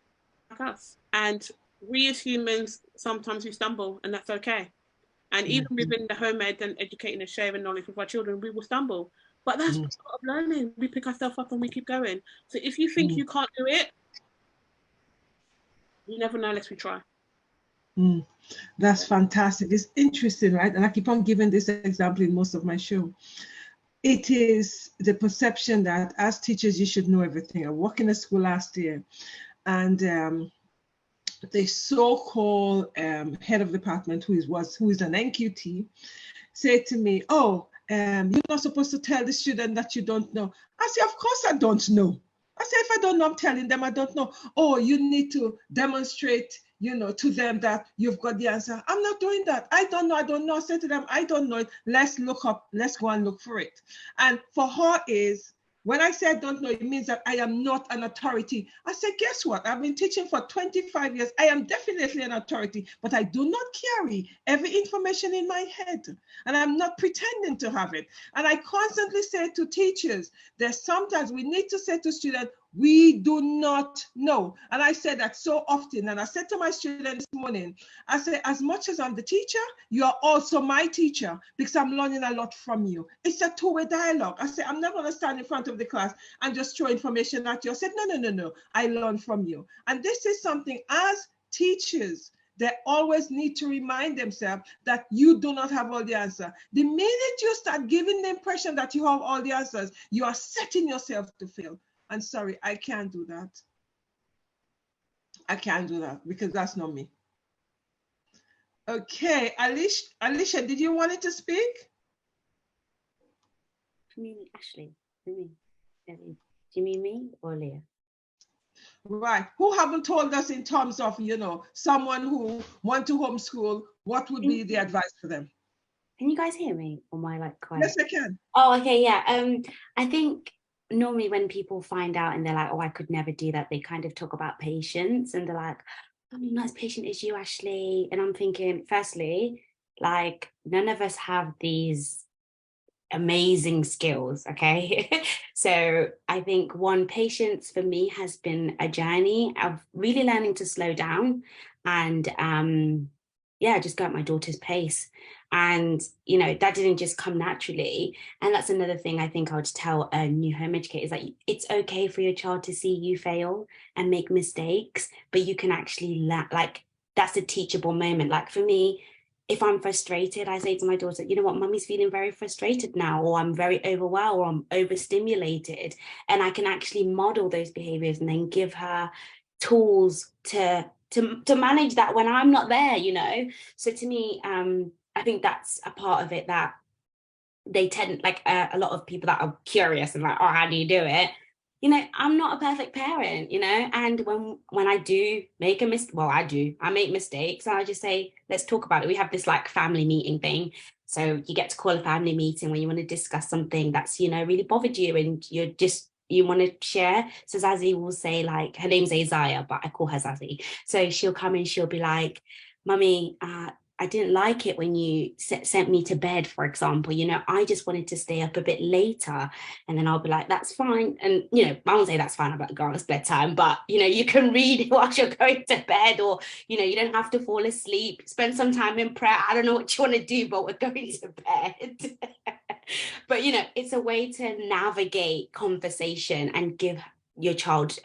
us. And we as humans, sometimes we stumble, and that's okay. And even within the home ed and educating and sharing knowledge with our children, we will stumble. But that's part of learning. We pick ourselves up and we keep going. So if you think you can't do it, you never know unless we try. That's fantastic. It's interesting, right? And I keep on giving this example in most of my show. It is the perception that as teachers, you should know everything. I worked in a school last year, and the so-called head of department, who is an NQT, said to me, "Oh, you're not supposed to tell the student that you don't know." I said, "Of course I don't know." I said, "If I don't know, I'm telling them I don't know." "Oh, you need to demonstrate, to them that you've got the answer." I'm not doing that. I don't know. I said to them, "I don't know it. Let's go and look for it." And for her is, when I say I don't know, it means that I am not an authority. I said, guess what? I've been teaching for 25 years. I am definitely an authority, but I do not carry every information in my head. And I'm not pretending to have it. And I constantly say to teachers that sometimes we need to say to students, we do not know. And I said that so often. And I said to my student this morning, I said, as much as I'm the teacher, you are also my teacher, because I'm learning a lot from you. It's a two-way dialogue. I said, I'm not going to stand in front of the class and just throw information at you. I said, no. I learn from you. And this is something as teachers, they always need to remind themselves that you do not have all the answer. The minute you start giving the impression that you have all the answers, you are setting yourself to fail. And sorry, I can't do that. I can't do that because that's not me. Okay, Alicia, did you want to speak? Ashley, do you mean me or Leah? Right. Who haven't told us in terms of, someone who want to homeschool, what would be the advice for them? Can you guys hear me? Or am I like quiet? Yes, I can. Oh, okay, yeah. I think normally when people find out and they're like, oh, I could never do that, they kind of talk about patience and they're like, I'm not as patient as you, Ashley. And I'm thinking, firstly, like none of us have these amazing skills, okay? So I think patience for me has been a journey of really learning to slow down and just go at my daughter's pace. And, that didn't just come naturally. And that's another thing I think I would tell a new home educator is that it's okay for your child to see you fail and make mistakes, but you can actually that's a teachable moment. Like for me, if I'm frustrated, I say to my daughter, you know what, mummy's feeling very frustrated now, or I'm very overwhelmed, or I'm overstimulated. And I can actually model those behaviors and then give her tools to manage that when I'm not there, So to me, I think that's a part of it that they tend, a lot of people that are curious and like, oh, how do you do it? I'm not a perfect parent, and when I do make a mistake, I make mistakes, and I just say, let's talk about it. We have this family meeting thing. So you get to call a family meeting when you want to discuss something that's, really bothered you and you want to share. So Zazie will say her name's Isaiah, but I call her Zazie. So she'll come and she'll be like, Mummy, I didn't like it when you sent me to bed, for example. I just wanted to stay up a bit later. And then I'll be like, that's fine. And, I won't say that's fine, I'm like, girl, it's bedtime. But, you can read while you're going to bed, or, you don't have to fall asleep. Spend some time in prayer. I don't know what you want to do, but we're going to bed. But, it's a way to navigate conversation and give your child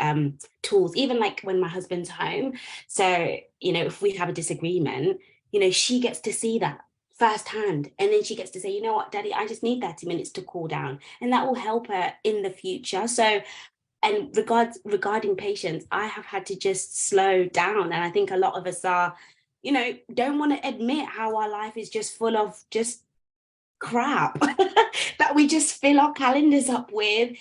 tools, even when my husband's home. So, if we have a disagreement, she gets to see that firsthand. And then she gets to say, you know what, Daddy, I just need 30 minutes to cool down. And that will help her in the future. So, and regarding patience, I have had to just slow down. And I think a lot of us are, don't want to admit how our life is just full of just crap that we just fill our calendars up with.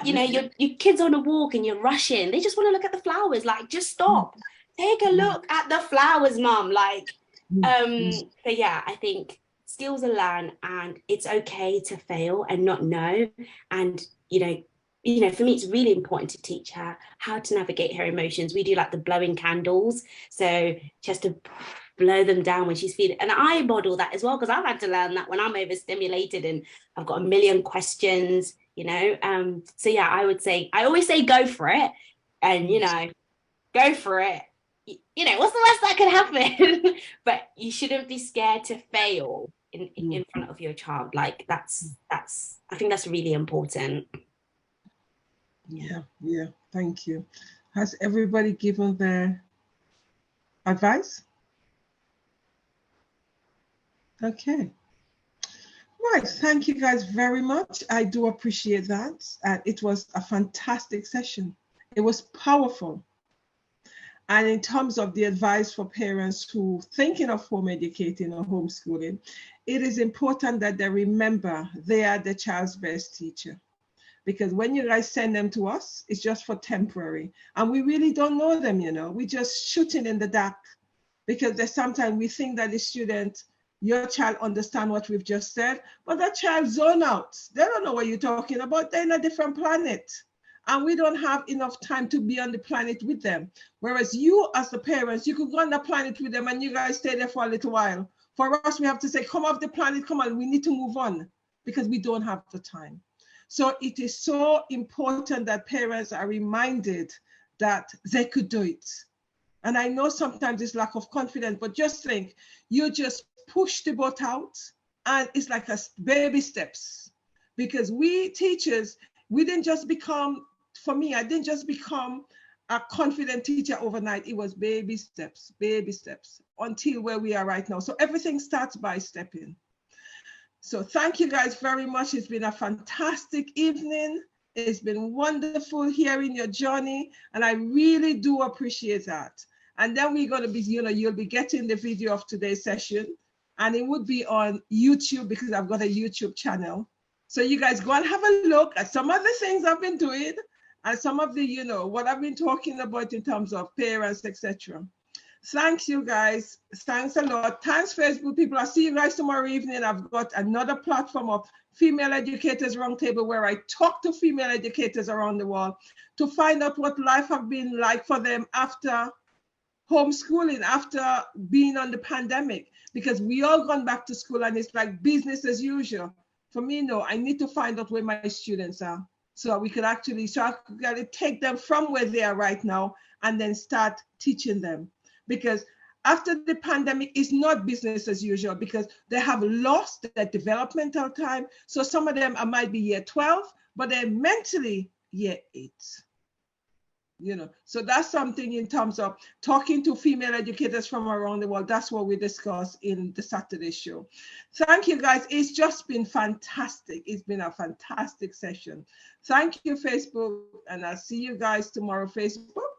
Your kids on a walk and you're rushing. They just want to look at the flowers. Just stop. Take a look at the flowers, Mum. So yeah, I think skills are learned, and it's okay to fail and not know. And for me, it's really important to teach her how to navigate her emotions. We do the blowing candles, so she has to blow them down when she's feeding. And I model that as well, because I've had to learn that when I'm overstimulated and I've got a million questions, you know. So yeah, I always say go for it, and you know, go for it. You know, what's the worst that could happen? But you shouldn't be scared to fail in front of your child. Like that's I think that's really important. Yeah, thank you. Has everybody given their advice? Okay. Right, thank you guys very much. I do appreciate that. It was a fantastic session. It was powerful. And in terms of the advice for parents who thinking of home educating or homeschooling, it is important that they remember they are the child's best teacher. Because when you guys send them to us, it's just for temporary. And we really don't know them, you know. We're just shooting in the dark. Because there's sometimes we think that the student, your child understand what we've just said, but that child zone out. They don't know what you're talking about. They're in a different planet. And we don't have enough time to be on the planet with them. Whereas you, as the parents, you could go on the planet with them and you guys stay there for a little while. For us, we have to say, come off the planet, come on, we need to move on because we don't have the time. So it is so important that parents are reminded that they could do it. And I know sometimes it's lack of confidence, but just think, you just push the boat out and it's like a baby steps. Because we teachers, we didn't just become, for me, I didn't just become a confident teacher overnight. It was baby steps until where we are right now. So everything starts by stepping. So thank you guys very much. It's been a fantastic evening. It's been wonderful hearing your journey. And I really do appreciate that. And then we're going to be, you know, you'll be getting the video of today's session. And it would be on YouTube because I've got a YouTube channel. So you guys go and have a look at some of the things I've been doing and some of the, you know, what I've been talking about in terms of parents, etc. Thanks, you guys. Thanks a lot. Thanks, Facebook people. I'll see you guys tomorrow evening. I've got another platform of Female Educators Roundtable where I talk to female educators around the world to find out what life has been like for them after homeschooling, after being on the pandemic, because we all gone back to school and it's like business as usual. For me, no, I need to find out where my students are so we could actually, so I could take them from where they are right now and then start teaching them. Because after the pandemic, it's not business as usual because they have lost their developmental time. So some of them might be year 12, but they're mentally year 8. You know, so that's something in terms of talking to female educators from around the world. That's what we discuss in the Saturday show. Thank you, guys. It's just been fantastic. It's been a fantastic session. Thank you, Facebook, and I'll see you guys tomorrow, Facebook.